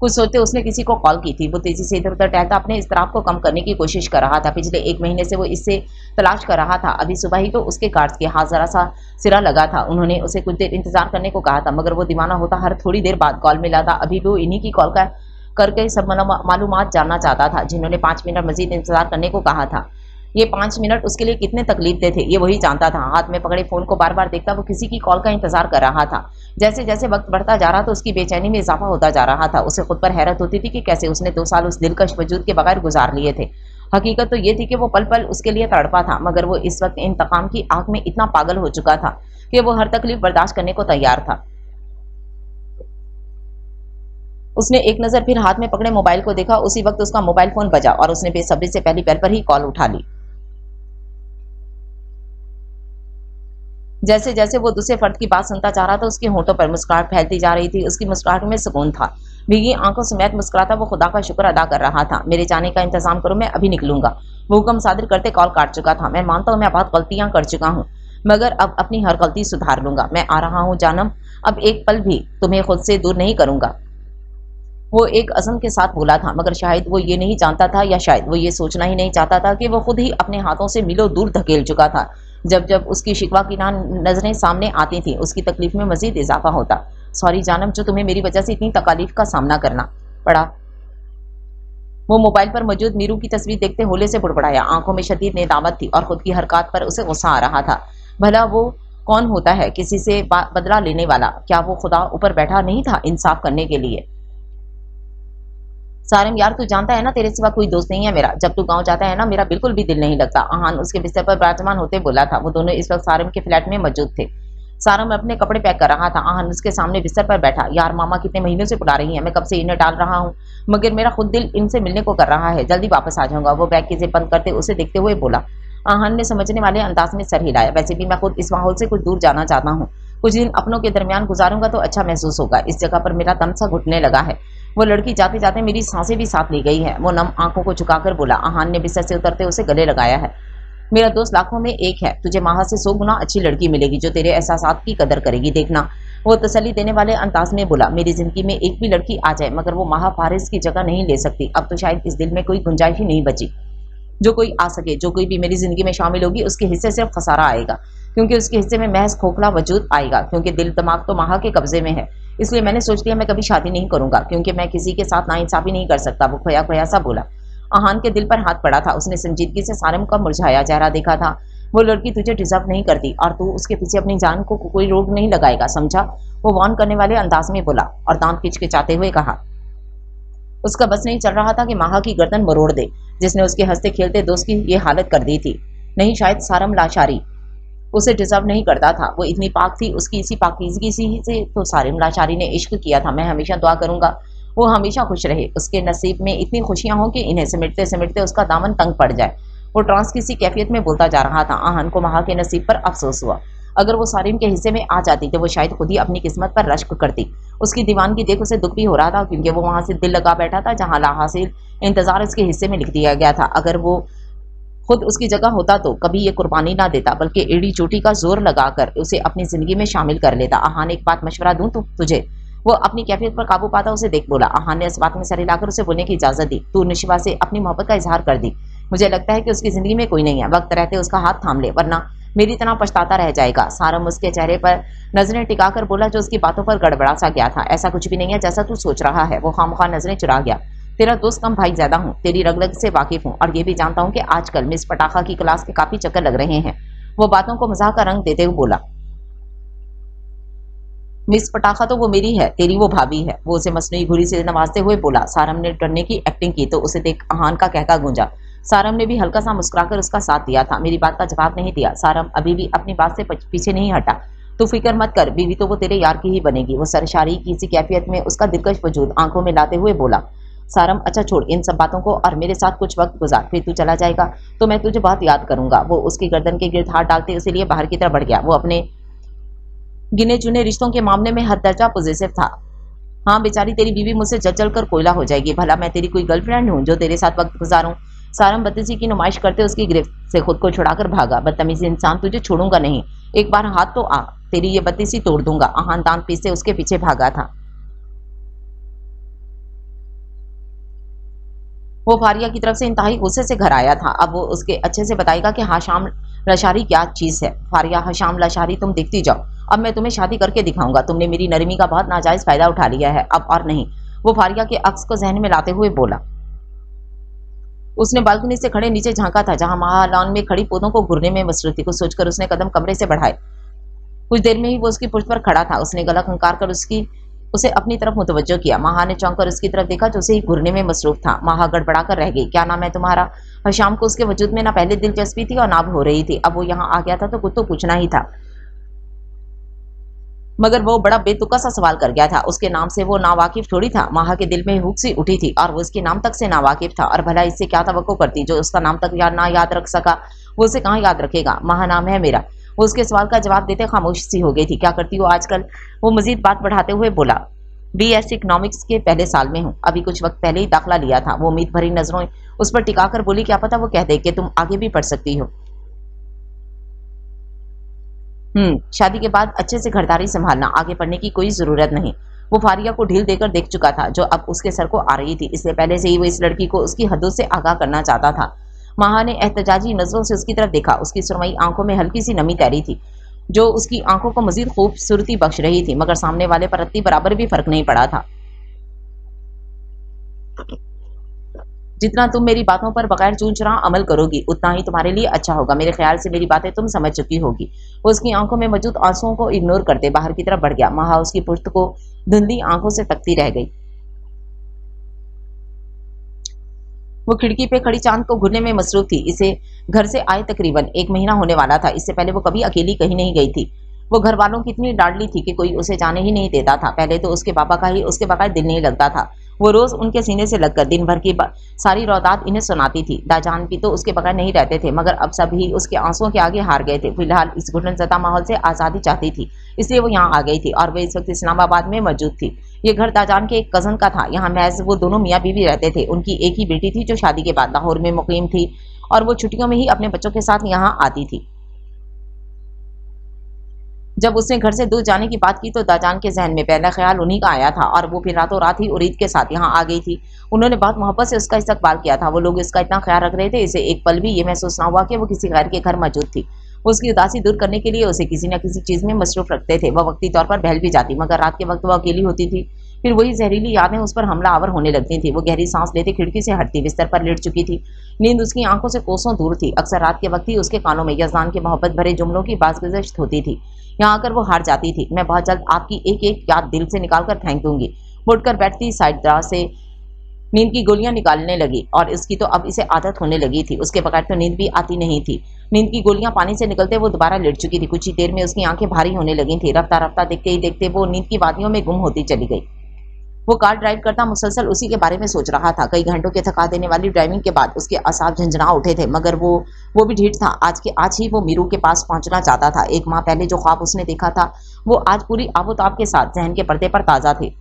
कुछ सोचते उसने किसी को कॉल की थी। वो तेजी से इधर उधर टहलता अपने इस्तिराब को कम करने की कोशिश कर रहा था। पिछले 1 महीने से वो इससे तलाश कर रहा था। अभी सुबह ही तो उसके गार्ड्स के हाथ जरा सा सिरा लगा था। उन्होंने उसे कुछ देर इंतजार करने को कहा था, मगर वो दीवाना होता हर थोड़ी देर बाद कॉल मिला था। अभी भी वो इन्हीं की कॉल का करके सब मालूमात जानना चाहता था जिन्होंने 5 मिनट मजीद इंतजार करने को कहा था। ये 5 मिनट उसके लिए कितने तकलीफ दे थे ये वही जानता था। हाथ में पकड़े फोन को बार बार देखता वो किसी की कॉल का इंतजार कर रहा था। जैसे जैसे वक्त बढ़ता जा रहा था उसकी बेचैनी में इजाफा होता जा रहा था। उसे खुद पर हैरत होती थी कि कैसे उसने 2 साल उस दिलकश वजूद के बगैर गुजार लिए थे। हकीकत तो ये थी कि वो पल पल उसके लिए तड़पा था, मगर वो इस वक्त इंतकाम की आग में इतना पागल हो चुका था कि वो हर तकलीफ बर्दाश्त करने को तैयार था। उसने एक नजर फिर हाथ में पकड़े मोबाइल को देखा। उसी वक्त उसका मोबाइल फोन बजा और उसने बेसब्री से पहली बेल पर ही कॉल उठा ली। जैसे जैसे वो दूसरे फर्द की बात सुनता जा रहा था उसके होंठों पर मुस्कुराहट फैलती जा रही थी। उसकी मुस्कुराहट में सुकून था। भीगी आंखों समेत मुस्कुराता वो खुदा का शुक्र अदा कर रहा था। मेरे जाने का इंतजाम करो, मैं अभी निकलूंगा। वो हुक्म सादिर करते कॉल काट चुका था। मैं मानता हूँ मैं बहुत गलतियां कर चुका हूँ, मगर अब अपनी हर गलती सुधार लूंगा। मैं आ रहा हूँ जानम, अब एक पल भी तुम्हें खुद से दूर नहीं करूंगा। वो एक अज़म के साथ बोला था, मगर शायद वो ये नहीं जानता था, या शायद वो ये सोचना ही नहीं चाहता था कि वो खुद ही अपने हाथों से मीलों दूर धकेल चुका था। जब जब उसकी शिकवा की नजरें सामने आती थी उसकी तकलीफ में मजीद इजाफा होता। सॉरी जानम, जो तुम्हें मेरी वजह से इतनी तकालीफ का सामना करना पड़ा। वो मोबाइल पर मौजूद मीरू की तस्वीर देखते होले से बुड़बड़ाया। आंखों में शदीद नेदामत थी और खुद की हरकत पर उसे गुस्सा आ रहा था। भला वो कौन होता है किसी से बदला लेने वाला? क्या वो खुदा ऊपर बैठा नहीं था इंसाफ करने के लिए? सारिम यार, तू जानता है ना तेरे सिवा कोई दोस्त नहीं है मेरा। जब तू गांव जाता है ना मेरा बिल्कुल भी दिल नहीं लगता। आहान उसके बिस्तर पर विराजमान होते बोला था। वो दोनों इस वक्त सारिम के फ्लैट में मौजूद थे। सारम अपने कपड़े पैक कर रहा था। आहन उसके सामने बिस्तर पर बैठा। यार मामा कितने महीनों से बुला रही हैं, मैं कब से इन्हें टाल रहा हूँ, मगर मेरा खुद दिल इनसे मिलने को कर रहा है। जल्दी वापस आ जाऊंगा। वो बैग की जेब बंद करते उसे देखते हुए बोला। आहन ने समझने वाले अंदाज में सर हिलाया। वैसे भी मैं खुद इस माहौल से कुछ दूर जाना चाहता हूँ। कुछ दिन अपनों के दरमियान गुजारूंगा तो अच्छा महसूस होगा। इस जगह पर मेरा दम सा घुटने लगा है। वो लड़की जाते जाते मेरी सांसें भी साथ ली गई है। वो नम आंखों को झुकाकर बोला। आहान ने बिस्तर से उतरते उसे गले लगाया है। मेरा दोस्त लाखों में एक है। तुझे माहा से 100 गुना अच्छी लड़की मिलेगी जो तेरे एहसासात की कदर करेगी, देखना। वो तसल्ली देने वाले अंदाज में बोला। मेरी जिंदगी में एक भी लड़की आ जाए मगर वो माहा फारिस की जगह नहीं ले सकती। अब तो शायद इस दिल में कोई गुंजाइश ही नहीं बची। जो कोई आ सके, जो कोई भी मेरी जिंदगी में शामिल होगी, उसके हिस्से सिर्फ खसारा आएगा, क्योंकि उसके हिस्से में महज खोखला वजूद आएगा। क्योंकि दिल दिमाग तो माहा के कब्जे में है। इसलिए मैंने सोच लिया मैं कभी शादी नहीं करूंगा, क्योंकि मैं किसी के साथ नाइंसाफी नहीं कर सकता। वो खोया खोया सा बोला। आहान के दिल पर हाथ पड़ा था। उसने संजीदगी से सारम का मुरझाया चेहरा देखा था। वो लड़की तुझे डिजर्व नहीं करती और तू उसके पीछे अपनी जान को कोई रोक नहीं लगाएगा, समझा। वो वार्न करने वाले अंदाज में बोला और दांत खिचखिचाते हुए कहा। उसका बस नहीं चल रहा था कि माहा की गर्दन मरोड़ दे, जिसने उसके हंसते खेलते दोस्त की ये हालत कर दी थी। नहीं, शायद सारम लाचारी उसे डिजर्व नहीं करता था। वो इतनी पाक थी, उसकी इसी पाकीज़गी से तो सारम लाचारी ने इश्क किया था। मैं हमेशा दुआ करूंगा वो हमेशा खुश रहे, उसके नसीब में इतनी खुशियां हों कि इन्हें सिमटते सिमटते उसका दामन तंग पड़ जाए। वो ट्रांस किसी कैफियत में बोलता जा रहा था। आहन को माहा के नसीब पर अफसोस हुआ। अगर वो सारिम के हिस्से में आ जाती तो वो शायद खुद ही अपनी किस्मत पर रश्क करती। उसकी दीवानगी देख उसे दुख भी हो रहा था, क्योंकि वो वहां से दिल लगा बैठा था जहां लाहासिल इंतजार इसके हिस्से में लिख दिया गया था। अगर वो खुद उसकी जगह होता तो कभी ये कुर्बानी ना देता, बल्कि एड़ी चोटी का जोर लगाकर उसे अपनी जिंदगी में शामिल कर लेता। आहान, एक बात मशवरा दूं तुझे। वो अपनी कैफियत पर काबू पाता उसे देख बोला। आहान ने इस बात में सर हिलाकर उसे बोलने की इजाजत दी। तू निशिवा से अपनी मोहब्बत का इजहार कर दी। मुझे लगता है कि उसकी जिंदगी में कोई नहीं है। वक्त रहते उसका हाथ थाम ले, वरना मेरी तरह पछताता रह जाएगा। सारम उसके चेहरे पर नजरें टिकाकर बोला, जो उसकी बातों पर गड़बड़ा सा गया था। ऐसा कुछ भी नहीं है जैसा तू सोच रहा है। वो खामखा नजरें चुरा गया। तेरा दोस्त कम भाई ज्यादा हूँ, तेरी रग रग से वाकिफ हूँ, और ये भी जानता हूँ कि आजकल मिस पटाखा की क्लास के काफी चक्कर लग रहे हैं। वो बातों को मजाक का रंग देते हुए बोला। मिस पटाखा तो वो मेरी है, तेरी वो भाभी है। वो उसे मसनूई घुरी से नवाजते हुए बोला। सारम ने डरने की एक्टिंग की तो उसे देख आहान का कहका गूंजा। सारम ने भी हल्का सा मुस्कुराकर उसका साथ दिया था। मेरी बात का जवाब नहीं दिया। सारम अभी भी अपनी बात से पीछे नहीं हटा। तू फिक्र मत कर, बीवी तो वो तेरे यार की ही बनेगी। वो सरशारी की सी कैफियत में उसका दिलकश वजूद आंखों में लाते हुए बोला। सारम, अच्छा छोड़ इन सब बातों को और मेरे साथ कुछ वक्त गुजार, फिर तू चला जाएगा तो मैं तुझे बहुत याद करूंगा। वो उसकी गर्दन के गिर्द हाथ डालते उसे लिए बाहर की तरफ बढ़ गया। वो अपने गिने चुने रिश्तों के मामले में हद दर्जा पॉजिटिव था। हाँ बेचारी तेरी बीवी मुझसे जल जल कर कोयला हो जाएगी। भला मैं तेरी कोई गर्लफ्रेंड हूँ जो तेरे साथ वक्त गुजारूं। सारम बदतमीजी की नुमाइश करते उसकी गिरफ्त से खुद को छुड़ाकर भागा। बदतमीज इंसान, तुझे छोड़ूंगा नहीं। एक बार हाथ तो आ, तेरी ये बत्तीसी तोड़ दूंगा। आहान दांत पीसते उसके पीछे भागा था। वो फारिया की तरफ से इंतहाई गुस्से से घर आया था। अब वो उसके अच्छे से बताएगा कि हाशाम लशारी क्या चीज है। फारिया, हाशाम लशारी तुम देखती जाओ, अब मैं तुम्हें शादी करके दिखाऊंगा। तुमने मेरी नरमी का बहुत नाजायज फायदा उठा लिया है, अब और नहीं। वो फारिया के अक्स को जहन में लाते हुए बोला। उसने बालकनी से खड़े नीचे झांका था जहां महालान में खड़ी पौधों को घूरने में मसरूफ थी। कुछ सोचकर उसने कदम कमरे से बढ़ाए। कुछ देर में ही वो उसकी पुष्ट पर खड़ा था। उसने गला खंकार कर उसे अपनी तरफ मुतवज्जो किया। माहा ने चौंक कर उसकी तरफ देखा जो उसे ही घूरने में मसरूफ था। माहा गड़बड़ा कर रह गई। क्या नाम है तुम्हारा? हशाम को उसके वजूद में ना पहले दिलचस्पी थी और ना हो रही थी। अब वो यहाँ आ गया था तो कुछ तो पूछना ही था, मगर वो बड़ा बेतुका सा सवाल कर गया था। उसके नाम से वो नावाकिफ थोड़ी था। माहा के दिल में हुक सी उठी थी और वो उसके नाम तक से नावाकिफ था। और भला इससे क्या तवक्को करती जो उसका नाम तक ना याद रख सका। वो उसे कहाँ याद रखेगा? माहा नाम है मेरा। वो उसके सवाल का जवाब देते खामोश सी हो गई थी। क्या करती हो आजकल? वो मजीद बात बढ़ाते हुए बोला। BS इकोनॉमिक्स के पहले साल में हूँ। अभी कुछ वक्त पहले ही दाखिला लिया था। वो उम्मीद भरी नजरों उस पर टिकाकर बोली। क्या पता वो कह दे कि तुम आगे भी पढ़ सकती हो। शादी के बाद अच्छे से घरदारी संभालना, आगे पढ़ने की कोई जरूरत नहीं। वो फारिया को ढील देकर देख चुका था जो अब उसके सर को आ रही थी। इससे पहले से ही वो इस लड़की को उसकी हदों से आगाह करना चाहता था। माहा ने एहतजाजी नजरों से उसकी तरफ देखा। उसकी सुरमई आंखों में हल्की सी नमी तैरी थी जो उसकी आंखों को मजीद खूबसूरती बख्श रही थी, मगर सामने वाले पर रत्ती बराबर भी फर्क नहीं पड़ा था। जितना तुम मेरी बातों पर बगैर चूं चुरा अमल करोगी उतना ही तुम्हारे लिए अच्छा होगा। मेरे ख्याल से मेरी बातें तुम समझ चुकी होगी। वो उसकी आंखों में मौजूद आंसुओं को इग्नोर करते बाहर की तरफ बढ़ गया। माहा उसकी पुश्त को धुंधली आंखों से तकती रह गई। वो खिड़की पे खड़ी चांद को घूरने में मसरूफ थी। इसे घर से आए तकरीबन 1 महीना होने वाला था। इससे पहले वो कभी अकेली कहीं नहीं गई थी। वो घर वालों की इतनी लाडली थी कि कोई उसे जाने ही नहीं देता था। पहले तो उसके पापा का ही उसके बगैर दिल नहीं लगता था। वो रोज उनके सीने से लगकर दिन भर की सारी रौदात इन्हें सुनाती थी। दाजान भी तो उसके बगैर नहीं रहते थे, मगर अब सभी उसके आंसुओं के आगे हार गए थे। फिलहाल इस घुटनज़दा माहौल से आज़ादी चाहती थी, इसलिए वो यहाँ आ गई थी और वे इस वक्त इस्लामाबाद में मौजूद थी। ये घर दाजान के एक कज़न का था। यहाँ महज वो दोनों मियाँ बीवी रहते थे। उनकी एक ही बेटी थी जो शादी के बाद लाहौर में मुकीम थी और वो छुट्टियों में ही अपने बच्चों के साथ यहाँ आती थी। जब उसने घर से दूर जाने की बात की तो दाजान के जहन में पहला ख्याल उन्हीं का आया था और वो फिर रातों रात ही उरीद के साथ यहाँ आ गई थी। उन्होंने बहुत मोहब्बत से उसका इस्तकबाल किया था। वो लोग इसका इतना ख्याल रख रहे थे, इसे एक पल भी ये महसूस ना हुआ कि वो किसी गैर के घर मौजूद थी। वो उसकी उदासी दूर करने के लिए उसे किसी न किसी चीज़ में मसरूफ रखते थे। वह वक्ती तौर पर बहल भी जाती, मगर रात के वक्त वह अकेली होती थी। फिर वही जहरीली यादें उस पर हमला आवर होने लगती थी। वो गहरी सांस लेते खिड़की से हटती, बिस्तर पर लेट चुकी थी। नींद उसकी आंखों से कोसों दूर थी। अक्सर रात के वक्त ही उसके कानों में यज़दान के मोहब्बत भरे जुमलों की बाज़गुज़श्त होती थी। यहाँ आकर वो हार जाती थी। मैं बहुत जल्द आपकी एक एक याद दिल से निकाल कर फेंक दूंगी। मुड़कर बैठती, साइड दराज से नींद की गोलियां निकालने लगी और इसकी तो अब इसे आदत होने लगी थी। उसके बगैर तो नींद भी आती नहीं थी। नींद की गोलियां पानी से निकलते वो दोबारा लेट चुकी थी। कुछ ही देर में उसकी आंखें भारी होने लगी थी। रफ्ता रफ्ता देखते ही देखते वो नींद की वादियों में गुम होती चली गई। वो कार ड्राइव करता मुसलसल उसी के बारे में सोच रहा था। कई घंटों के थका देने वाली ड्राइविंग के बाद उसके असाब झंझना उठे थे, मगर वो भी ढीठ था। आज ही वो मीरू के पास पहुंचना चाहता था। एक माह पहले जो ख्वाब उसने देखा था वो आज पूरी आबोताब के साथ जहन के पर्दे पर ताज़ा थे।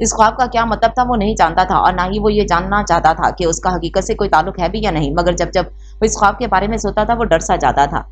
इस ख्वाब का क्या मतलब था वो नहीं जानता था और ना ही वो ये जानना चाहता था कि उसका हकीकत से कोई ताल्लुक है भी या नहीं, मगर जब जब वो इस ख्वाब के बारे में सोचता था वो डर सा जाता था।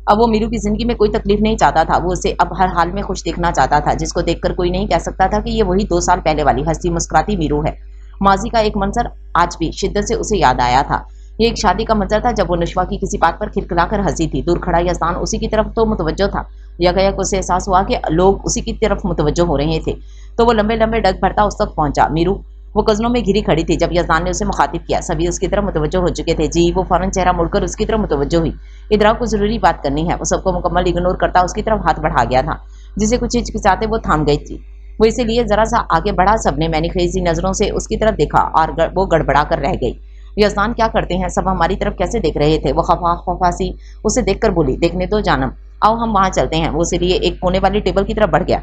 अब वो मीरू की जिंदगी में कोई तकलीफ नहीं चाहता था। वो उसे अब हर हाल में खुश देखना चाहता था, जिसको देखकर कोई नहीं कह सकता था कि ये वही 2 साल पहले वाली हंसी मुस्कुराती मीरू है। माजी का एक मंजर आज भी शिद्दत से उसे याद आया था। ये एक शादी का मंजर था जब वो नशवा की किसी बात पर खिलखिलाकर हंसी थी। दूर खड़ा यज़दान उसी की तरफ तो मुतवज्जो था। यकायक उसे एहसास हुआ कि लोग उसी की तरफ मुतवज्जो हो रहे थे, तो वो लंबे लंबे डग भरता उस तक पहुंचा। मीरू वो कज़नों में घिरी खड़ी थी जब यज़दान ने उसे मुखातिब किया। सभी उसकी तरफ मुतवज्जो हो चुके थे। जी, वो फौरन चेहरा मुड़कर उसकी तरफ मुतवज्जो हुई। इधर को जरूरी बात करनी है। वो सबको मुकम्मल इग्नोर करता उसकी तरफ हाथ बढ़ा गया था। जिसे कुछ हिचकिचाते वो थाम गई थी। वो इसे लिए जरा सा आगे बढ़ा। सबने मैंने नजरों से उसकी तरफ देखा और वो गड़बड़ा कर रह गई। यज़दान क्या करते हैं, सब हमारी तरफ कैसे देख रहे थे। वो खफासी उसे देखकर बोली, देखने दो जानम, आओ हम वहां चलते हैं। वो उसे लिए एक कोने वाली टेबल की तरफ बढ़ गया।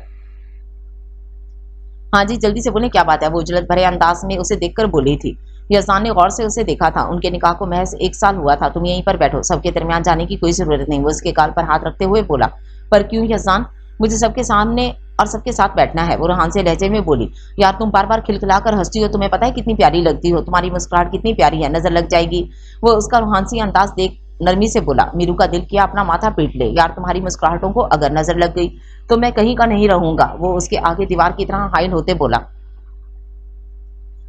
हाँ जी, जल्दी से बोले क्या बात है, वो उजलत भरे अंदाज में उसे देखकर बोली थी। यज़दान ने गौर से उसे देखा था। उनके निकाह को महज 1 साल हुआ था। तुम यहीं पर बैठो, सबके दरमियान जाने की कोई जरूरत नहीं। वो उसके गाल पर हाथ रखते हुए बोला। पर क्यों यज़दान, मुझे सबके सामने और सबके साथ बैठना है। वो रूहान से लहजे में बोली, यार तुम बार बार खिलखिलाकर हंसती हो, तुम्हें पता है कितनी प्यारी लगती हो, तुम्हारी मुस्कुराहट कितनी प्यारी है, नजर लग जाएगी। वो उसका रूहानसी अंदाज देख नरमी से बोला। मीरू का दिल किया अपना माथा पीट ले। यार तुम्हारी मुस्कुराहटों को अगर नजर लग गई तो मैं कहीं का नहीं रहूंगा। वो उसके आगे दीवार की तरह हाइल होते बोला।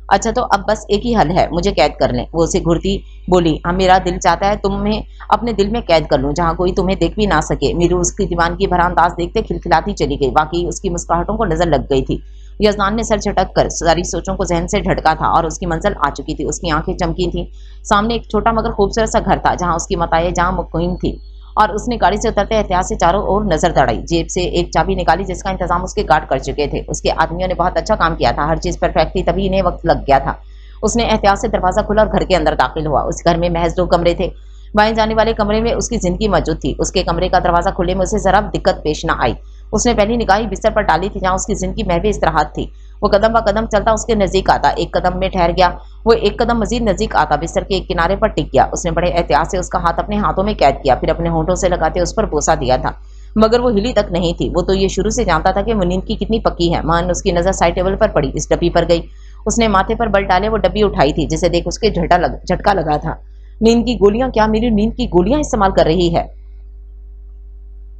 अच्छा तो अब बस एक ही हल है, मुझे कैद कर लें। वो उसे घुरती बोली, हाँ मेरा दिल चाहता है तुम्हें अपने दिल में कैद कर लूं, जहां कोई तुम्हें देख भी ना सके। मीरू उसकी दीवानगी भरा अंदाज देखते खिलखिलाती चली गई। वाकई उसकी मुस्कुराहटों को नजर लग गई थी। यज़दान ने सर झटक कर सारी सोचों को जहन से झटका था और उसकी मंजिल आ चुकी थी। उसकी आंखें चमकी थी। सामने एक छोटा मगर खूबसूरत सा घर था जहां उसकी मताए जहां मुकीम थी और उसने गाड़ी से उतरते एहतियात से चारों ओर नजर दौड़ाई। जेब से एक चाबी निकाली जिसका इंतजाम उसके गार्ड कर चुके थे। उसके आदमियों ने बहुत अच्छा काम किया था। हर चीज परफेक्ट थी, तभी इन्हें वक्त लग गया था। उसने एहतियात से दरवाजा खोला और घर के अंदर दाखिल हुआ। उस घर में महज 2 कमरे थे। बाएं जाने वाले कमरे में उसकी जिंदगी मौजूद थी। उसके कमरे का दरवाजा खुलने में उसे जरा दिक्कत पेश न आई। उसने पहली निगाह बिस्तर पर डाली थी जहां उसकी जिंदगी महवी इस्तराहत थी। वो कदम ब कदम चलता उसके नजदीक आता। एक कदम में ठहर गया। वो एक कदम मजीद नजदीक आता, बिस्तर के एक किनारे पर टिक गया। उसने बड़े एहतियात से उसका हाथ अपने हाथों में कैद किया, फिर अपने होंठों से लगाते उस पर बोसा दिया था, मगर वो हिली तक नहीं थी। वो तो ये शुरू से जानता था कि वो नींद की कितनी पक्की है। मान उसकी नजर साइड टेबल पर पड़ी, इस डब्बी पर गई। उसने माथे पर बल डाले वो डब्बी उठाई थी, जिसे देख उसके झटका लगा था। नींद की गोलियां, क्या मेरी नींद की गोलियां इस्तेमाल कर रही है?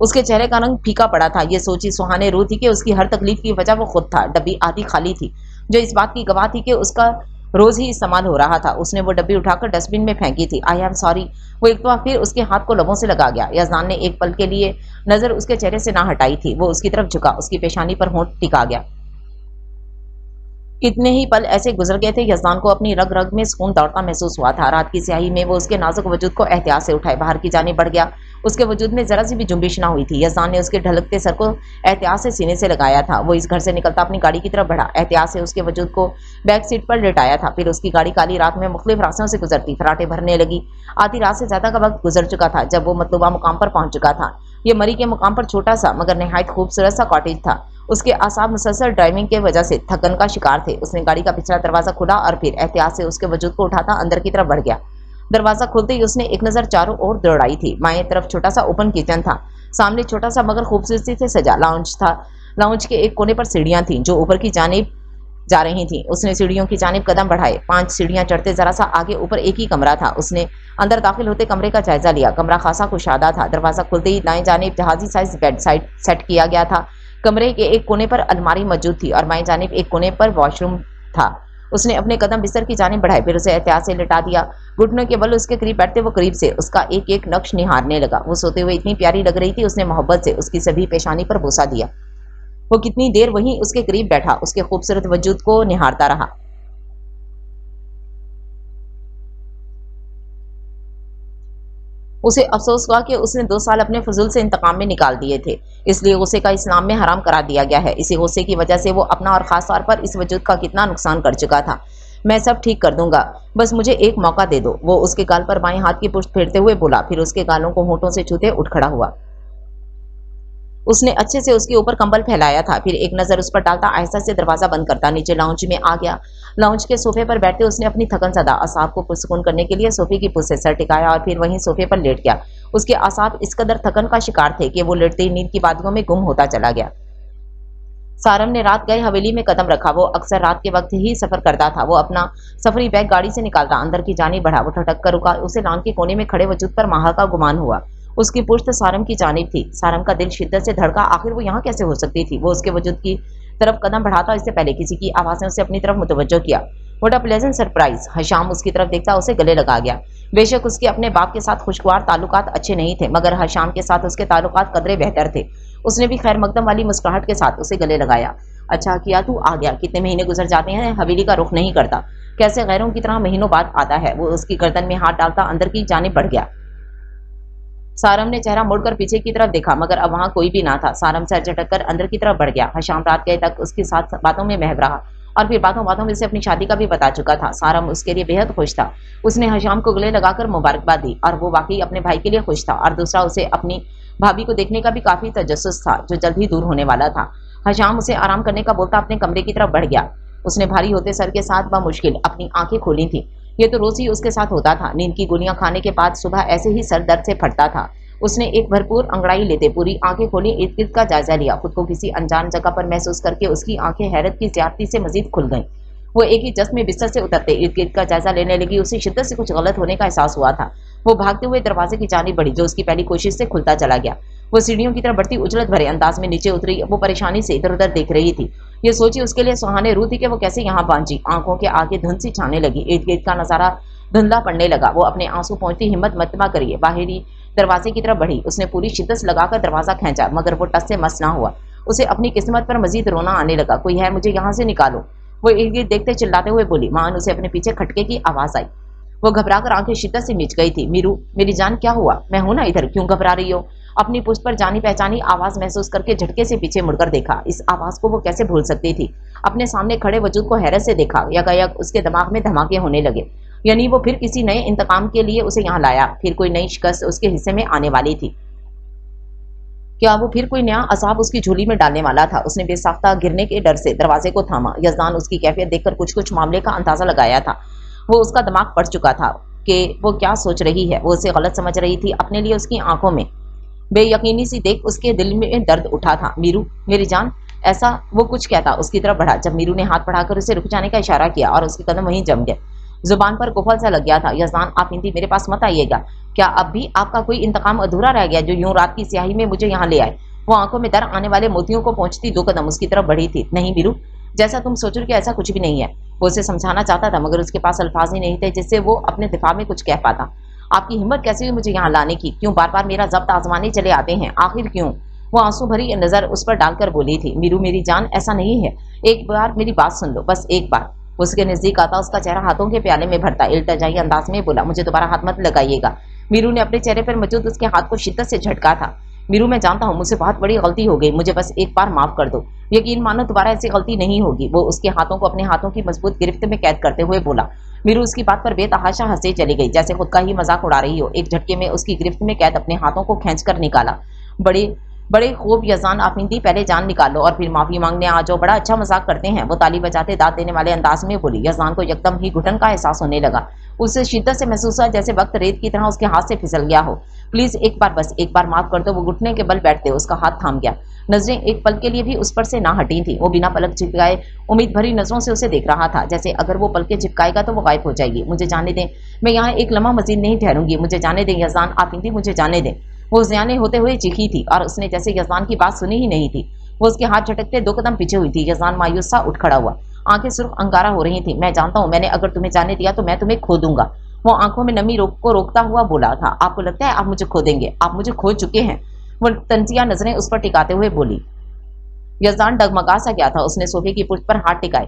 उसके चेहरे का रंग फीका पड़ा था। ये सोची सुहाने रू थी कि उसकी हर तकलीफ की वजह वो खुद था। डब्बी आधी खाली थी, जो इस बात की गवाह थी कि उसका रोज ही इस्तेमाल हो रहा था। उसने वो डब्बी उठाकर डस्टबिन में फेंकी थी। I am sorry. वो एक बार फिर उसके हाथ को लबों से लगा गया। यज़दान ने एक पल के लिए नजर उसके चेहरे से ना हटाई थी। वो उसकी तरफ झुका, उसकी पेशानी पर होंठ टिका गया। कितने ही पल ऐसे गुजर गए थे, यज़दान को अपनी रग रग में सुकून दौड़ता महसूस हुआ था। रात की स्याही में वो उसके नाजुक वजूद को एहतियात से उठाए बाहर की जाने बढ़ गया। उसके वजूद में जरा सी भी जुम्बिश ना हुई थी। यज़दान ने उसके ढलकते सर को एहतियात से सीने से लगाया था। वो इस घर से निकलता अपनी गाड़ी की तरफ बढ़ा, एहतियात से उसके वजूद को बैक सीट पर लेटाया था। फिर उसकी गाड़ी काली रात में मुख्तलिफ रास्तों से गुजरती फराटे भरने लगी। आधी रात से ज्यादा का वक्त गुजर चुका था जब वो मतलूबा मुकाम पर पहुंच चुका था। ये मरी के मुकाम पर छोटा सा मगर निहायत खूबसूरत सा कॉटेज था। उसके आसाब मुसलसल ड्राइविंग के वजह से थकन का शिकार थे। उसने गाड़ी का पिछला दरवाजा खोला और फिर एहतियात से उसके वजूद को उठाता अंदर की तरफ बढ़ गया। दरवाजा खोलते ही उसने एक नजर चारों ओर दौड़ाई थी। बाएं तरफ छोटा सा ओपन किचन था। सामने छोटा सा मगर खूबसूरती से सजा लाउंज था। लाउंज के एक कोने पर सीढ़ियां थीं जो ऊपर की जानिब जा रही थी। उसने सीढ़ियों की जानिब कदम बढ़ाए। 5 सीढ़ियां चढ़ते जरा सा आगे ऊपर एक ही कमरा था। उसने अंदर दाखिल होते कमरे का जायजा लिया। कमरा खासा कुशादा था। दरवाजा खुलते ही दाएं जानिब जहाजी साइज बेड साइड सेट किया गया था। कमरे के एक कोने पर अलमारी मौजूद थी और बाएं जानिब एक कोने पर वॉशरूम था। उसने अपने कदम बिस्तर की जानिब बढ़ाए, फिर उसे एहतियात से लिटा दिया। घुटनों के बल उसके करीब बैठते वो करीब से उसका एक एक नक्श निहारने लगा। वो सोते हुए इतनी प्यारी लग रही थी, उसने मोहब्बत से उसकी सभी पेशानी पर बोसा दिया। वो कितनी देर वहीं उसके करीब बैठा, उसके खूबसूरत वजूद को निहारता रहा। उसे अफसोस हुआ कि उसने 2 साल अपने फजूल से इंतकाम में निकाल दिए थे। इसलिए गुस्से का इस्लाम में हराम करार दिया गया है। इसी गुस्से की वजह से वो अपना और ख़ास तौर पर इस वजूद का कितना नुकसान कर चुका था। मैं सब ठीक कर दूंगा, बस मुझे एक मौका दे दो। वो उसके गाल पर बाएं हाथ की पुष्ट फेरते हुए बोला, फिर उसके गालों को होठों से छूते उठ खड़ा हुआ। उसने अच्छे से उसके ऊपर कंबल फैलाया था, फिर एक नज़र उस पर डालता आहिस्ता से दरवाज़ा बंद करता नीचे लाउंज में आ गया। लाउंज के सोफे पर बैठते उसने अपनी थकन ज़दा असाब को पुरसुकून करने के लिए सोफे की पुष्ट से सर टिकाया और फिर वहीं सोफे पर लेट गया। उसके असाब इस कदर थकन का शिकार थे कि वो लेटते ही नींद की वादियों में गुम होता चला गया। सारम ने रात गए हवेली में कदम रखा। वो अक्सर रात के वक्त ही सफर करता था। वो अपना सफरी बैग गाड़ी से निकालता अंदर की जानिब बढ़ा। वो ठटक कर रुका। उसे लान के कोने में खड़े वजूद पर माहा का गुमान हुआ। उसकी पुश्त सारम की जानिब थी। सारम का दिल शिद्दत से धड़का। आखिर वो यहाँ कैसे हो सकती थी? वो उसके वजूद की तरफ कदम बढ़ाता, इससे पहले किसी की आवाज़ ने उसे अपनी तरफ मुतवज्जो किया। What a pleasant surprise. Hasham उसकी तरफ देखता उसे गले लगा गया। बेशक उसके अपने बाप के साथ खुशगवार ताल्लुकात अच्छे नहीं थे, मगर हशाम के साथ उसके ताल्लुकात कदरे बेहतर थे। उसने भी खैर मकदम वाली मुस्कुराहट के साथ उसे गले लगाया। अच्छा किया तू आ गया। कितने महीने गुजर जाते हैं, हवेली का रुख नहीं करता, कैसे गैरों की तरह महीनों बाद आता है। वो उसकी गर्दन में हाथ डालता अंदर की जानिब बढ़ गया। सारम ने चेहरा मुड़कर पीछे की तरफ देखा, मगर अब वहां कोई भी ना था। सारम सर झटक कर अंदर की तरफ बढ़ गया। हशाम रात गए तक उसके साथ बातों में महव रहा और फिर बातों बातों में उसे अपनी शादी का भी बता चुका था। सारम उसके लिए बेहद खुश था। उसने हशाम को गले लगाकर मुबारकबाद दी और वो वाकई अपने भाई के लिए खुश था। और दूसरा, उसे अपनी भाभी को देखने का भी काफी तजस्सुस था जो जल्द ही दूर होने वाला था। हशाम उसे आराम करने का बोलता अपने कमरे की तरफ बढ़ गया। उसने भारी होते सर के साथ बमुश्किल अपनी आंखें खोली थी। ये तो रोज ही उसके साथ होता था। नींद की गोलियां खाने के बाद सुबह ऐसे ही सर दर्द से फटता था। उसने एक भरपूर अंगड़ाई लेते पूरी आंखें खोली, इर्द गिर्द का जायजा लिया। खुद को किसी अनजान जगह पर महसूस करके उसकी आंखें हैरत की ज्यादती से मजीद खुल गईं। वो एक ही जश्न में बिस्तर से उतरते इर्द गिर्द का जायजा लेने लगी। उसे शिद्दत से कुछ गलत होने का एहसास हुआ था। वो भागते हुए दरवाजे की जानिब बढ़ी जो उसकी पहली कोशिश से खुलता चला गया। वो सीढ़ियों की तरफ बढ़ती उजलत भरे अंदाज में नीचे उतरी। वो परेशानी से इधर उधर देख रही थी। ये सोची उसके लिए सुहाने रूह थी कि वो कैसे यहाँ पहुंची। आंखों के आगे धुंध सी छाने लगी। इर्द गिर्द का नजारा धुंधला पड़ने लगा। वो अपने आंसू पहुंचती हिम्मत मतमा करिए बाहरी दरवाजे की तरफ बढ़ी। उसने पूरी शिद्दत से लगाकर दरवाजा खींचा, मगर वो टस से मस ना हुआ। उसे अपनी किस्मत पर मजीद रोना आने लगा। कोई है, मुझे यहाँ से निकालो। वो इर्द गिर्द देखते चिल्लाते हुए बोली। मान उसे अपने पीछे खटके की आवाज आई। वो घबराकर आंखें शिद्दत से मिच गई थी। मीरू मेरी जान, क्या हुआ? मैं हूं ना इधर, क्यों घबरा रही हो? अपनी पुष्ट पर जानी पहचानी आवाज महसूस करके झटके से पीछे मुड़कर देखा। इस आवाज को वो कैसे भूल सकती थी? अपने सामने खड़े वजूद को हैरत से देखा। यकायक उसके दिमाग में धमाके होने लगे। यानी वो फिर किसी नए इंतकाम के लिए उसे यहाँ लाया। फिर कोई नई शिकस्त उसके हिस्से में आने वाली थी। क्या वो फिर कोई नया असाब उसकी झोली में डालने वाला था? उसने बेसाख्ता गिरने के डर से दरवाजे को थामा। यजदान उसकी कैफियत देखकर कुछ कुछ मामले का अंदाजा लगाया था। वो उसका दिमाग पड़ चुका था कि वो क्या सोच रही है। वो उसे गलत समझ रही थी। अपने लिए उसकी आंखों में बेयकीनी सी देख उसके दिल में दर्द उठा था। मीरू मेरी जान, ऐसा वो कुछ कहता उसकी तरफ बढ़ा जब मीरू ने हाथ बढ़ाकर उसे रुक जाने का इशारा किया और उसके कदम वहीं जम गए। जुबान पर कुफल सा लग गया था। यजदान आप हिंदी मेरे पास मत आइएगा। क्या अब भी आपका कोई इंतकाम अधूरा रह गया जो यूं रात की स्याही में मुझे यहाँ ले आए? वो आंखों में दर आने वाले मोतियों को पहुंचती 2 कदम उसकी तरफ बढ़ी थी। नहीं मीरू, जैसा तुम सोच रहे हो ऐसा कुछ भी नहीं है। वो उसे समझाना चाहता था, मगर उसके पास अल्फाज ही नहीं थे जिससे वो अपने दिफा में कुछ कह पाता। आपकी हिम्मत कैसे हुई मुझे यहाँ लाने की? क्यों बार बार मेरा जब्त आजमाने चले आते हैं? आखिर क्यों? वो आंसू भरी नजर उस पर डालकर बोली थी। मीरू मेरी जान, ऐसा नहीं है। एक बार मेरी बात सुन लो, बस एक बार। उसके नजदीक आता उसका चेहरा हाथों के प्याले में भरता इल्तिजाई अंदाज में बोला, मुझे दोबारा हाथ मत लगाइएगा। मीरू ने अपने चेहरे पर मौजूद उसके हाथ को शिद्दत से झटका था। मीरू मैं जानता हूँ मुझसे बहुत बड़ी गलती हो गई, मुझे बस एक बार माफ कर दो। यकीन मानो दोबारा ऐसी गलती नहीं होगी। वो उसके हाथों को अपने हाथों की मजबूत गिरफ्त में कैद करते हुए बोला। मीरू उसकी बात पर बेतहाशा हंसे चली गई, जैसे खुद का ही मजाक उड़ा रही हो। एक झटके में उसकी गिरफ्त में कैद अपने हाथों को खींचकर निकाला। बड़े बड़े खूब यजान आफिंदी, पहले जान निकालो और फिर माफी मांगने आ जाओ, बड़ा अच्छा मजाक करते हैं। वो ताली बजाते दांत देने वाले अंदाज में बोली। यजान को एकदम ही घुटन का एहसास होने लगा। उसे शिद्दत से महसूस हुआ जैसे वक्त रेत की तरह उसके हाथ से फिसल गया हो। प्लीज एक बार, बस एक बार माफ कर दो। वो घुटने के बल बैठते उसका हाथ थाम गया। नजरें एक पल के लिए भी उस पर से ना हटी थी। वो बिना पलक झपकाए उम्मीद भरी नजरों से उसे देख रहा था, जैसे अगर वो पलके झपकाएगा तो वो गायब हो जाएगी। मुझे जाने दें, मैं यहाँ एक लम्हा मजीद नहीं ठहरूंगी, मुझे जाने दें यजान आफिंदी, मुझे जाने दें। वो ज़याने होते हुए चीखी थी और उसने जैसे यजमान की बात सुनी ही नहीं थी। वो उसके हाथ झटकते 2 कदम पीछे हुई थी। यजमान मायूस सा उठ खड़ा हुआ, आंखें सुर्ख अंगारा हो रही थी। मैं जानता हूँ, मैंने अगर तुम्हें जाने दिया तो मैं तुम्हें खो दूंगा। वो आंखों में नमी रोकता हुआ बोला था। आपको लगता है आप मुझे खो देंगे? आप मुझे खो चुके हैं। वो तंजिया नजरें उस पर टिकाते हुए बोली। यजमान डगमगा सा गया था। उसने सोफे की पुर्ज पर हाथ टिकाए।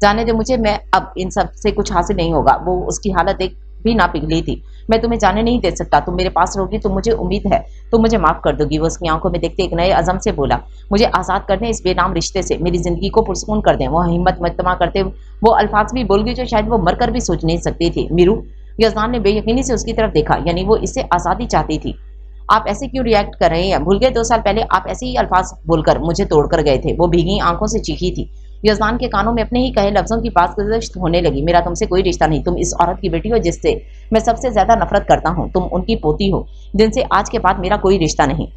जाने दे मुझे, मैं अब इन सब से कुछ हासिल नहीं होगा। वो उसकी हालत एक भी ना पिघली थी। मैं तुम्हें जाने नहीं दे सकता। तुम मेरे पास रहोगी तो मुझे उम्मीद है तुम मुझे माफ कर दोगी। वो उसकी आंखों में देखते एक नए अज़म से बोला। मुझे आज़ाद कर दें इस बेनाम रिश्ते से, मेरी जिंदगी को पुरसकून कर दें। वो हिम्मत मजतमा करते वो अल्फाज भी बोल गई जो शायद वो मरकर भी सोच नहीं सकती थी। मीरू, यजमान ने बेयकीनी से उसकी तरफ देखा, यानी वो इससे आज़ादी चाहती थी। आप ऐसे क्यों रिएक्ट कर रहे हैं? भूल गए 2 साल पहले आप ऐसे ही अल्फाज बोलकर मुझे तोड़कर गए थे? वो भीगी आंखों से चीखी थी। यजमान के कानों में अपने ही कहे लफ्जों की बाज़गुज़श्त होने लगी। मेरा तुमसे कोई रिश्ता नहीं। तुम इस औरत की बेटी हो जिससे मैं सबसे ज्यादा नफरत करता हूँ। तुम उनकी पोती हो जिनसे आज के बाद मेरा कोई रिश्ता नहीं।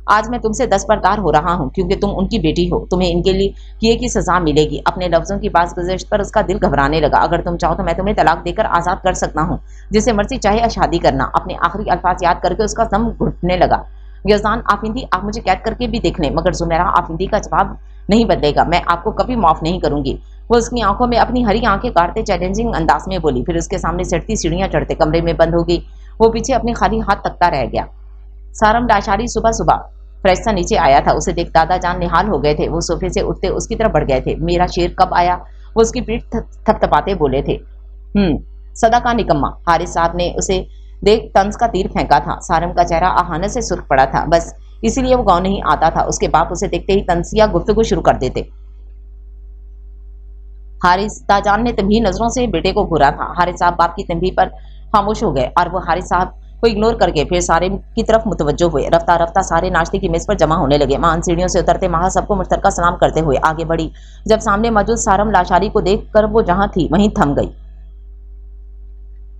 आज मैं तुमसे दस्तबरदार हो रहा हूँ क्योंकि तुम उनकी बेटी हो। तुम्हें इनके लिए किए की सजा मिलेगी। अपने लफ्जों की बाज़गुज़श्त पर उसका दिल घबराने लगा। अगर तुम चाहो तो मैं तुम्हें तलाक देकर आज़ाद कर सकता हूँ, जिसे मर्जी चाहे शादी करना। अपने आखिरी अल्फाज याद करके उसका दम घुटने लगा। यजमान आफिंदी, आप मुझे कैद करके भी देख लें, मगर जुमेरा आफिंदी का जवाब नहीं बदलेगा। मैं आपको कभी माफ नहीं करूंगी। वो उसकी आंखों में अपनी हरी आंखें काटते चैलेंजिंग अंदाज में बोली। फिर उसके सामने चढ़ती सीढ़ियां चढ़ते कमरे में बंद हो गई। वो पीछे अपने खाली हाथ तकता रह गया। सारम लाशारी सुबह सुबह फ्रेश सा नीचे आया था। उसे देख दादा जान निहाल हो गए थे। वो सोफे से उठते उसकी तरफ बढ़ गए थे। मेरा शेर कब आया? वो उसकी पीठ थपथपाते बोले थे। सदा का निकम्मा। हारिस साहब ने उसे देख तंज का तीर फेंका था। सारम का चेहरा आहाने से सुर्ख पड़ा था। बस इसीलिए वो गांव नहीं आता था। उसके बाप उसे देखते ही तंसिया गुफ्तगू शुरू कर देते। हारिस ताजान ने तंबी नजरों से बेटे को घूरा था। हारिस साहब बाप की तंबी पर खामोश हो गए और वो हारिस साहब को इग्नोर करके फिर सारे की तरफ मुतवज्जो हुए। रफ्ता रफ्ता सारे नाश्ते की मेज पर जमा होने लगे। मां सीढ़ियों से उतरते महा सबको मुश्तरका सलाम करते हुए आगे बढ़ी। जब सामने मौजूद सारम लाशारी को देख कर वो जहां थी वहीं थम गई।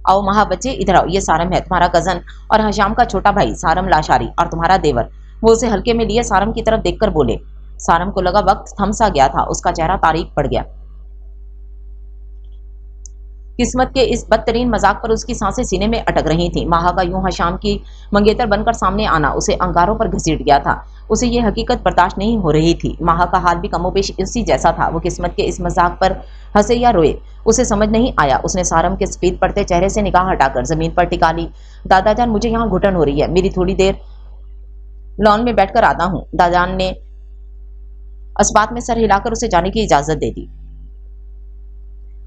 आओ महा बच्चे, इधर आओ। ये सारम है, तुम्हारा कजन और हशाम का छोटा भाई सारम लाशारी, और तुम्हारा देवर। वो उसे हल्के में लिए सारम की तरफ देखकर बोले। सारम को लगा वक्त थम सा गया था। उसका चेहरा तारीक पड़ गया। किस्मत के इस बदतरीन मजाक पर उसकी सांसें सीने में अटक रही थीं। माहा का यूं हशाम की मंगेतर बनकर सामने आना उसे अंगारों पर घसीट गया था। उसे ये हकीकत बर्दाश्त नहीं हो रही थी। माहा का हाल भी कमोबेश इसी जैसा था। वो किस्मत के इस मजाक पर हंसे या रोए उसे समझ नहीं आया। उसने सारम के सफेद पड़ते चेहरे से निगाह हटाकर जमीन पर टिका ली। दादाजान, मुझे यहाँ घुटन हो रही है, मेरी थोड़ी देर लॉन में बैठकर आता हूँ। दादाजान ने अस्बात में सर हिलाकर उसे जाने की इजाजत दे दी।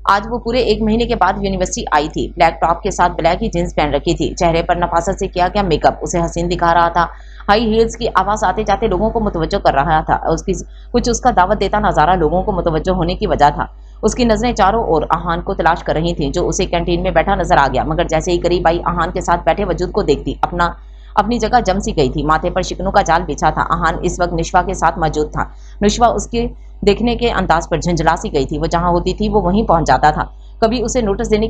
आज वो पूरे 1 महीने के बाद यूनिवर्सिटी आई थी। ब्लैक टॉप के साथ ब्लैक ही जींस पहन रखी थी। चेहरे पर नफासत से किया गया मेकअप उसे हसीन दिखा रहा था। हाई हील्स की आवाज आते जाते लोगों को मुतवज्जो कर रहा था। कुछ उसका दावत देता नजारा लोगों को मुतवज्जो होने की वजह था। उसकी नजरें चारों ओर आहान को तलाश कर रही थी, जो उसे कैंटीन में बैठा नजर आ गया। मगर जैसे ही करीब आई, आहान के साथ बैठे वजूद को देखती अपनी जगह जम सी गई थी। माथे पर शिकनों का जाल बिछा था। आहान इस वक्त निशवा के साथ मौजूद था। निशवा उसके देखने के अंदाज पर झंझला सी गई थी। वो जहां होती थी वो वहीं पहुंच जाता था। कभी उसे नोट्स देने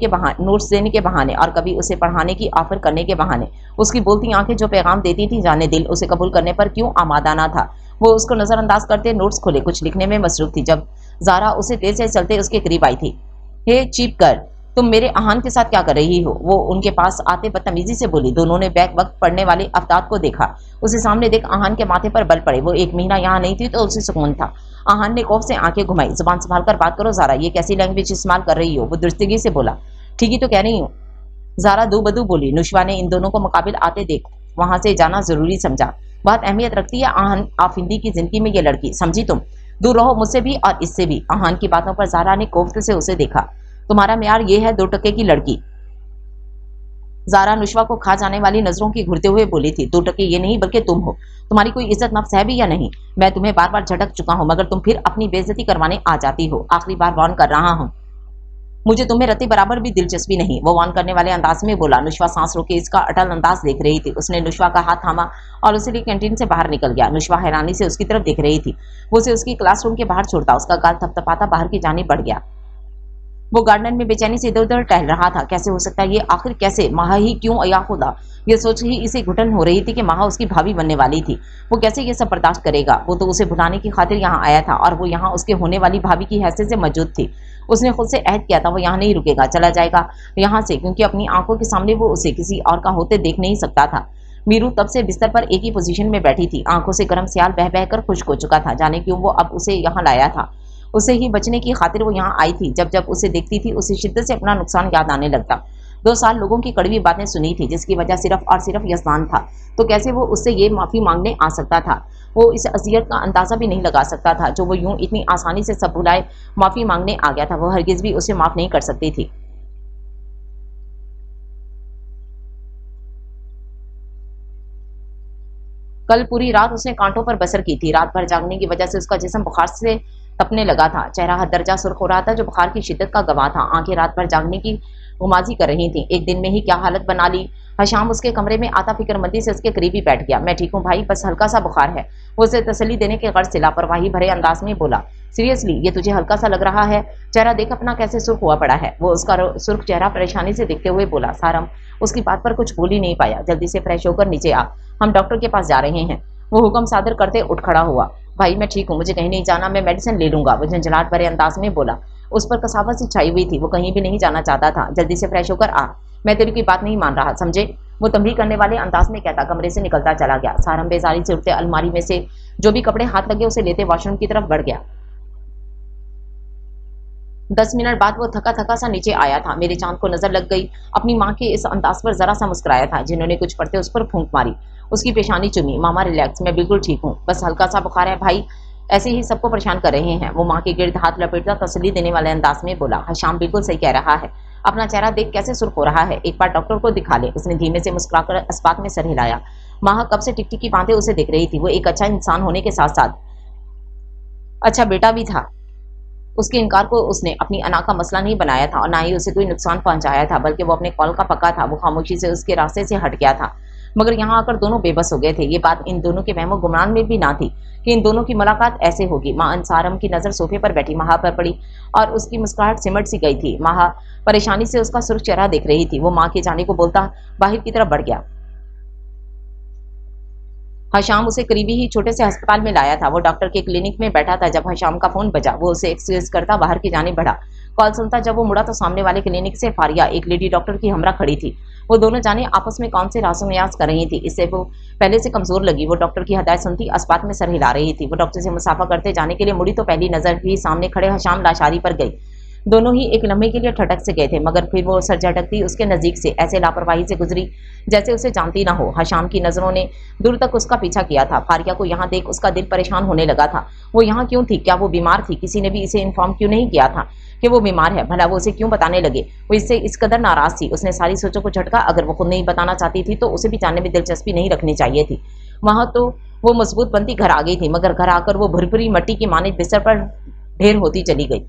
के बहाने और कभी उसे पढ़ाने की ऑफर करने के बहाने। उसकी बोलती आंखें जो पैगाम देती थी, जाने दिल उसे कबूल करने पर क्यों आमादा ना था। वो उसको नजरअंदाज करते नोट्स खोले, कुछ लिखने में मसरूफ थी। जब जारा उसे तेज से चलते उसके करीब आई थी। हे चीप कर, तुम मेरे आहान के साथ क्या कर रही हो? वो उनके पास आते बदतमीजी से बोली। दोनों ने बैक वक्त पढ़ने वाले अफ्ताब को देखा। उसे सामने देख आहान के माथे पर बल पड़े। वो 1 महीना यहाँ नहीं थी तो उसे सुकून था। आहान ने खौफ से आंखें घुमाई। जुबान संभाल कर बात करो जारा, ये कैसी लैंग्वेज इस्तेमाल कर रही हो? वो दुरुस्तगी से बोला। ठीक ही तो कह रही हूँ, जारा दो बदू बोली। नुशवा ने इन दोनों को मुकाबिल आते देख वहां से जाना जरूरी समझा। बहुत अहमियत रखती है आहान आफिंदी की जिंदगी में ये लड़की, समझी तुम? दूर रहो मुझसे भी और इससे भी। आहान की बातों पर जारा ने कोफ्त से उसे देखा। तुम्हारा म्यार ये है 2 टके की लड़की? जारा नुशवा को खा जाने वाली नजरों की घूरते हुए बोली थी। 2 टके ये नहीं बल्कि तुम हो। तुम्हारी कोई इज्जत नफ्स है भी या नहीं? मैं तुम्हें बार बार झटक चुका हूं, मगर तुम फिर अपनी बेइज्जती करवाने आ जाती हो। आखिरी बार वार्न कर रहा हूं। मुझे तुम्हें रत्ती बराबर भी दिलचस्पी नहीं, वो वार्न करने वाले अंदाज में बोला। नुशवा सांस रोके इसका अटल अंदाज देख रही थी। उसने नुशवा का हाथ थामा और उसे लिए कैंटीन से बाहर निकल गया। नुशवा हैरानी से उसकी तरफ देख रही थी। वो उसे उसकी क्लासरूम के बाहर छोड़ता उसका गाल थपथपाता बाहर की जानिब बढ़ गया। वो गार्डन में बेचैनी से इधर उधर टहल रहा था। कैसे हो सकता है ये, आखिर कैसे, माहा ही क्यों, या खुदा। ये सोच ही इसे घुटन हो रही थी कि माहा उसकी भाभी बनने वाली थी। वो कैसे ये सब बर्दाश्त करेगा। वो तो उसे भुलाने की खातिर यहाँ आया था और वो यहाँ उसके होने वाली भाभी की हैसियत से मौजूद थी। उसने खुद से अहद किया था वो यहाँ नहीं रुकेगा, चला जाएगा यहाँ से, क्योंकि अपनी आंखों के सामने वो उसे किसी और का होते देख नहीं सकता था। मीरू तब से बिस्तर पर एक ही पोजीशन में बैठी थी। आंखों से गर्म स्याल बह बह कर खुश्क हो चुका था। जाने क्यों वो अब उसे यहाँ लाया था। उसे ही बचने की खातिर वो यहाँ आई थी। जब जब उसे देखती थी उसे शिद्दत से अपना नुकसान याद आने लगता। 2 साल लोगों की कड़वी बातें सुनी थी जिसकी वजह सिर्फ और सिर्फ यजमान था। तो कैसे वो उससे ये माफ़ी मांगने आ सकता था। वो इस अजियत का अंदाज़ा भी नहीं लगा सकता था जो वो यूं इतनी आसानी से सब भुलाए माफ़ी मांगने आ गया था। वो हरगिज़ भी उसे माफ़ नहीं कर सकती थी। कल पूरी रात उसने कांटों पर बसर की थी। रात भर जागने की वजह से उसका जिस्म बुखार से तपने लगा था। चेहरा हद दर्जा सुर्ख हो रहा था जो बुखार की शिद्दत का गवाह था। आंखें रात भर जागने की गुमाजी कर रही थी। एक दिन में ही क्या हालत बना ली। हशाम उसके कमरे में आता फिक्रमंदी से उसके करीब ही बैठ गया। मैं ठीक हूँ भाई, बस हल्का सा बुखार है। वो उसे तसल्ली देने के गर्ज से लापरवाही भरे अंदाज में बोला। सीरियसली ये तुझे हल्का सा लग रहा है? चेहरा देख अपना कैसे सुर्ख हुआ पड़ा है। वो उसका सुर्ख चेहरा परेशानी से देखते हुए बोला। सारम उसकी बात पर कुछ बोल ही नहीं पाया। जल्दी से फ्रेश होकर नीचे आ, हम डॉक्टर के पास जा रहे हैं। वो हुक्म सादर करते उठ खड़ा हुआ। भाई मैं ठीक हूँ, मुझे कहीं नहीं जाना, मैं मेडिसिन ले लूंगा, वो झंझलाहट भरे अंदाज में बोला। उस पर कसावत सी छाई हुई थी। वो कहीं भी नहीं जाना चाहता था। जल्दी से फ्रेश होकर आ, मैं तेरी की बात नहीं मान रहा, समझे? वो तंबीह करने वाले अंदाज में कहता कमरे से निकलता चला गया। सारम बेजारी से उठते अलमारी में से जो भी कपड़े हाथ लगे उसे लेते वॉशरूम की तरफ बढ़ गया। 10 मिनट बाद वो थका थका सा नीचे आया था। मेरे चांद को नजर लग गई। अपनी माँ के इस अंदाज पर जरा सा मुस्कुराया था। जिन्होंने कुछ पढ़ते उस पर फूंक मारी, उसकी पेशानी चुमी। मामा रिलैक्स, मैं बिल्कुल ठीक हूँ, बस हल्का सा बुखार है भाई, ऐसे ही सबको परेशान कर रहे हैं। वो माँ के गिर्द हाथ लपेटता तसल्ली देने वाले अंदाज में बोला। हशाम बिल्कुल सही कह रहा है, अपना चेहरा देख कैसे सुर्ख हो रहा है। एक बार डॉक्टर को दिखा ले। उसने धीमे से मुस्कुराकर अस्पात में सर हिलाया। माँ कब से टिकटिकी बांधे उसे देख रही थी। वो एक अच्छा इंसान होने के साथ साथ अच्छा बेटा भी था। उसके इनकार को उसने अपनी अना का मसला नहीं बनाया था और ना ही उसे कोई नुकसान पहुंचाया था, बल्कि वो अपने कॉल का पक्का था। वो खामोशी से उसके रास्ते से हट गया था। मगर यहाँ आकर दोनों बेबस हो गए थे। ये बात इन दोनों के वहमो गुमान में भी ना थी कि इन दोनों की मुलाकात ऐसे होगी। माँ अंसारम की नज़र सोफे पर बैठी माहा पर पड़ी और उसकी मुस्कुराहट सिमट सी गई थी। माहा परेशानी से उसका सुर्ख चेहरा देख रही थी। वो माँ के जाने को बोलता बाहर की तरफ बढ़ गया। हशाम उसे करीबी ही छोटे से अस्पताल में लाया था। वो डॉक्टर के क्लिनिक में बैठा था जब हशाम का फोन बजा। वो उसे एक्सक्यूज करता बाहर की जाने बढ़ा। कॉल सुनता जब वो मुड़ा तो सामने वाले क्लिनिक से फारिया एक लेडी डॉक्टर की हमरा खड़ी थी। वो दोनों जाने आपस में कौन से रासो न्यास कर रही थी। इससे वो पहले से कमजोर लगी। वो डॉक्टर की हदायत सुनती अस्पताल में सर हिला रही थी। वो डॉक्टर से मुसाफा करते जाने के लिए मुड़ी तो पहली नजर ही सामने खड़े हशाम लाशारी पर गई। दोनों ही एक लम्हे के लिए ठटक से गए थे, मगर फिर वो सर झटकती उसके नज़दीक से ऐसे लापरवाही से गुजरी जैसे उसे जानती ना हो। हशाम की नज़रों ने दूर तक उसका पीछा किया था। फारिया को यहाँ देख उसका दिल परेशान होने लगा था। वो यहाँ क्यों थी? क्या वो बीमार थी? किसी ने भी इसे इन्फॉर्म क्यों नहीं किया था कि वो बीमार है? भला वो उसे क्यों बताने लगे? वो इससे इस कदर नाराज थी। उसने सारी सोचों को झटका। अगर वो खुद नहीं बताना चाहती थी तो उसे भी जानने में दिलचस्पी नहीं रखनी चाहिए थी। वहाँ तो वो मजबूत बनती घर आ गई थी, मगर घर आकर वो भुरभुरी मट्टी की माने बिस्तर पर ढेर होती चली गई।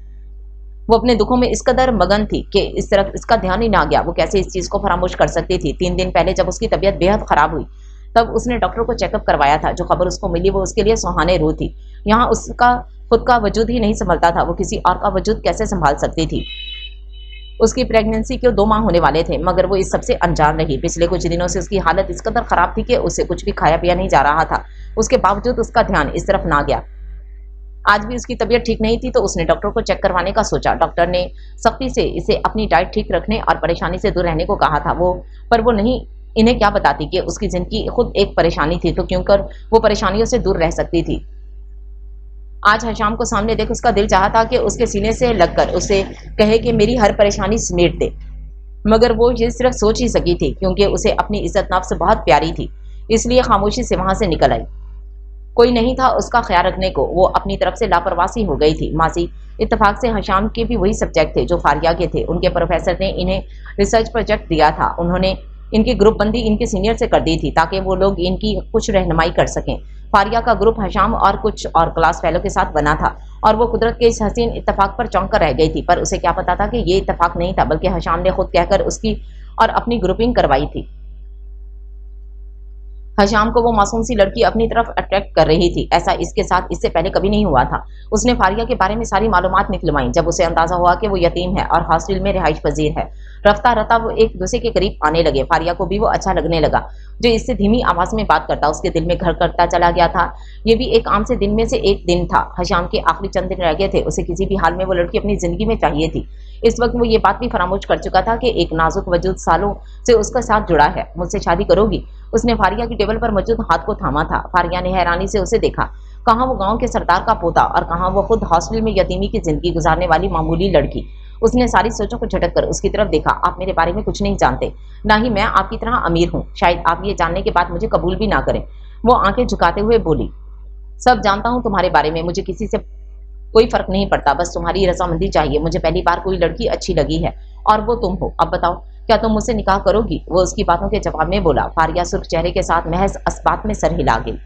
वो अपने दुखों में इस कदर मगन थी कि इस तरफ इसका ध्यान ही ना गया। वो कैसे इस चीज़ को फरामोश कर सकती थी? 3 दिन पहले जब उसकी तबीयत बेहद ख़राब हुई तब उसने डॉक्टर को चेकअप करवाया था। जो खबर उसको मिली वो उसके लिए सुहाने रूह थी। यहाँ उसका खुद का वजूद ही नहीं संभलता था, वो किसी और का वजूद कैसे संभाल सकती थी? उसकी प्रेगनेंसी के 2 माह होने वाले थे, मगर वो इस सबसे अनजान रही। पिछले कुछ दिनों से उसकी हालत इस कदर ख़राब थी कि उससे कुछ भी खाया पिया नहीं जा रहा था। उसके बावजूद उसका ध्यान इस तरफ ना गया। आज भी उसकी तबीयत ठीक नहीं थी तो उसने डॉक्टर को चेक करवाने का सोचा। डॉक्टर ने सख्ती से इसे अपनी डाइट ठीक रखने और परेशानी से दूर रहने को कहा था। पर वो नहीं इन्हें क्या बताती कि उसकी जिंदगी खुद एक परेशानी थी, तो क्यों कर वो परेशानियों से दूर रह सकती थी। आज हशाम को सामने देख उसका दिल चाहता कि उसके सीने से लगकर उसे कहे कि मेरी हर परेशानी समेट दे, मगर वो ये सिर्फ सोच ही सकी थी क्योंकि उसे अपनी इज्जत नफ्स बहुत प्यारी थी। इसलिए खामोशी से वहां से निकल आई। कोई नहीं था उसका ख्याल रखने को। वो अपनी तरफ से लापरवाही हो गई थी। मासी इत्तेफाक से हशाम के भी वही सब्जेक्ट थे जो फारिया के थे। उनके प्रोफेसर ने इन्हें रिसर्च प्रोजेक्ट दिया था। उन्होंने इनकी ग्रुप बंदी इनके सीनियर से कर दी थी ताकि वो लोग इनकी कुछ रहनुमाई कर सकें। फारिया का ग्रुप हशाम और कुछ और क्लास फेलो के साथ बना था और वो कुदरत के इस हसीन इत्तेफाक पर चौंक कर रह गई थी। पर उसे क्या पता था कि ये इत्तेफाक नहीं था, बल्कि हशाम ने खुद कहकर उसकी और अपनी ग्रुपिंग करवाई थी। हशाम को वो मासूम सी लड़की अपनी तरफ अट्रैक्ट कर रही थी। ऐसा इसके साथ इससे पहले कभी नहीं हुआ था। उसने फारिया के बारे में सारी मालूमात निकलवाई। जब उसे अंदाजा हुआ कि वो यतीम है और हॉस्टल में रिहाइश पजीर है, रफ्ता रफ्ता वो एक दूसरे के करीब आने लगे। फारिया को भी वो अच्छा लगने लगा, जो इससे धीमी आवाज में बात करता। उसके दिल में घर करता चला गया था। ये भी एक आम से दिन में से एक दिन था। हशाम के आखिरी चंद दिन रह गए थे। उसे किसी भी हाल में वो लड़की अपनी जिंदगी में चाहिए थी। इस वक्त वो ये बात भी फरामोश कर चुका था कि एक नाजुक वजूद सालों से उसका साथ जुड़ा है। मुझसे शादी करोगी? उसने फारिया की टेबल पर मौजूद हाथ को थामा था। फारिया ने हैरानी से उसे देखा। कहाँ वो गांव के सरदार का पोता और कहाँ वो खुद हॉस्टल में यतीमी की जिंदगी गुजारने वाली मामूली लड़की। उसने सारी सोचों को झटक कर उसकी तरफ देखा। आप मेरे बारे में कुछ नहीं जानते, ना ही मैं आपकी तरह अमीर हूँ। शायद आप ये जानने के बाद मुझे कबूल भी ना करें। वो आंखें झुकाते हुए बोली, सब जानता हूँ तुम्हारे बारे में, मुझे किसी से कोई फर्क नहीं पड़ता, बस तुम्हारी रजामंदी चाहिए। मुझे पहली बार कोई लड़की अच्छी लगी है और वो तुम हो। अब बताओ, क्या तुम मुझसे निकाह करोगी? वो उसकी बातों के जवाब में बोला। फारिया सुर्ख चेहरे के साथ महज इस बात में सर हिला गई।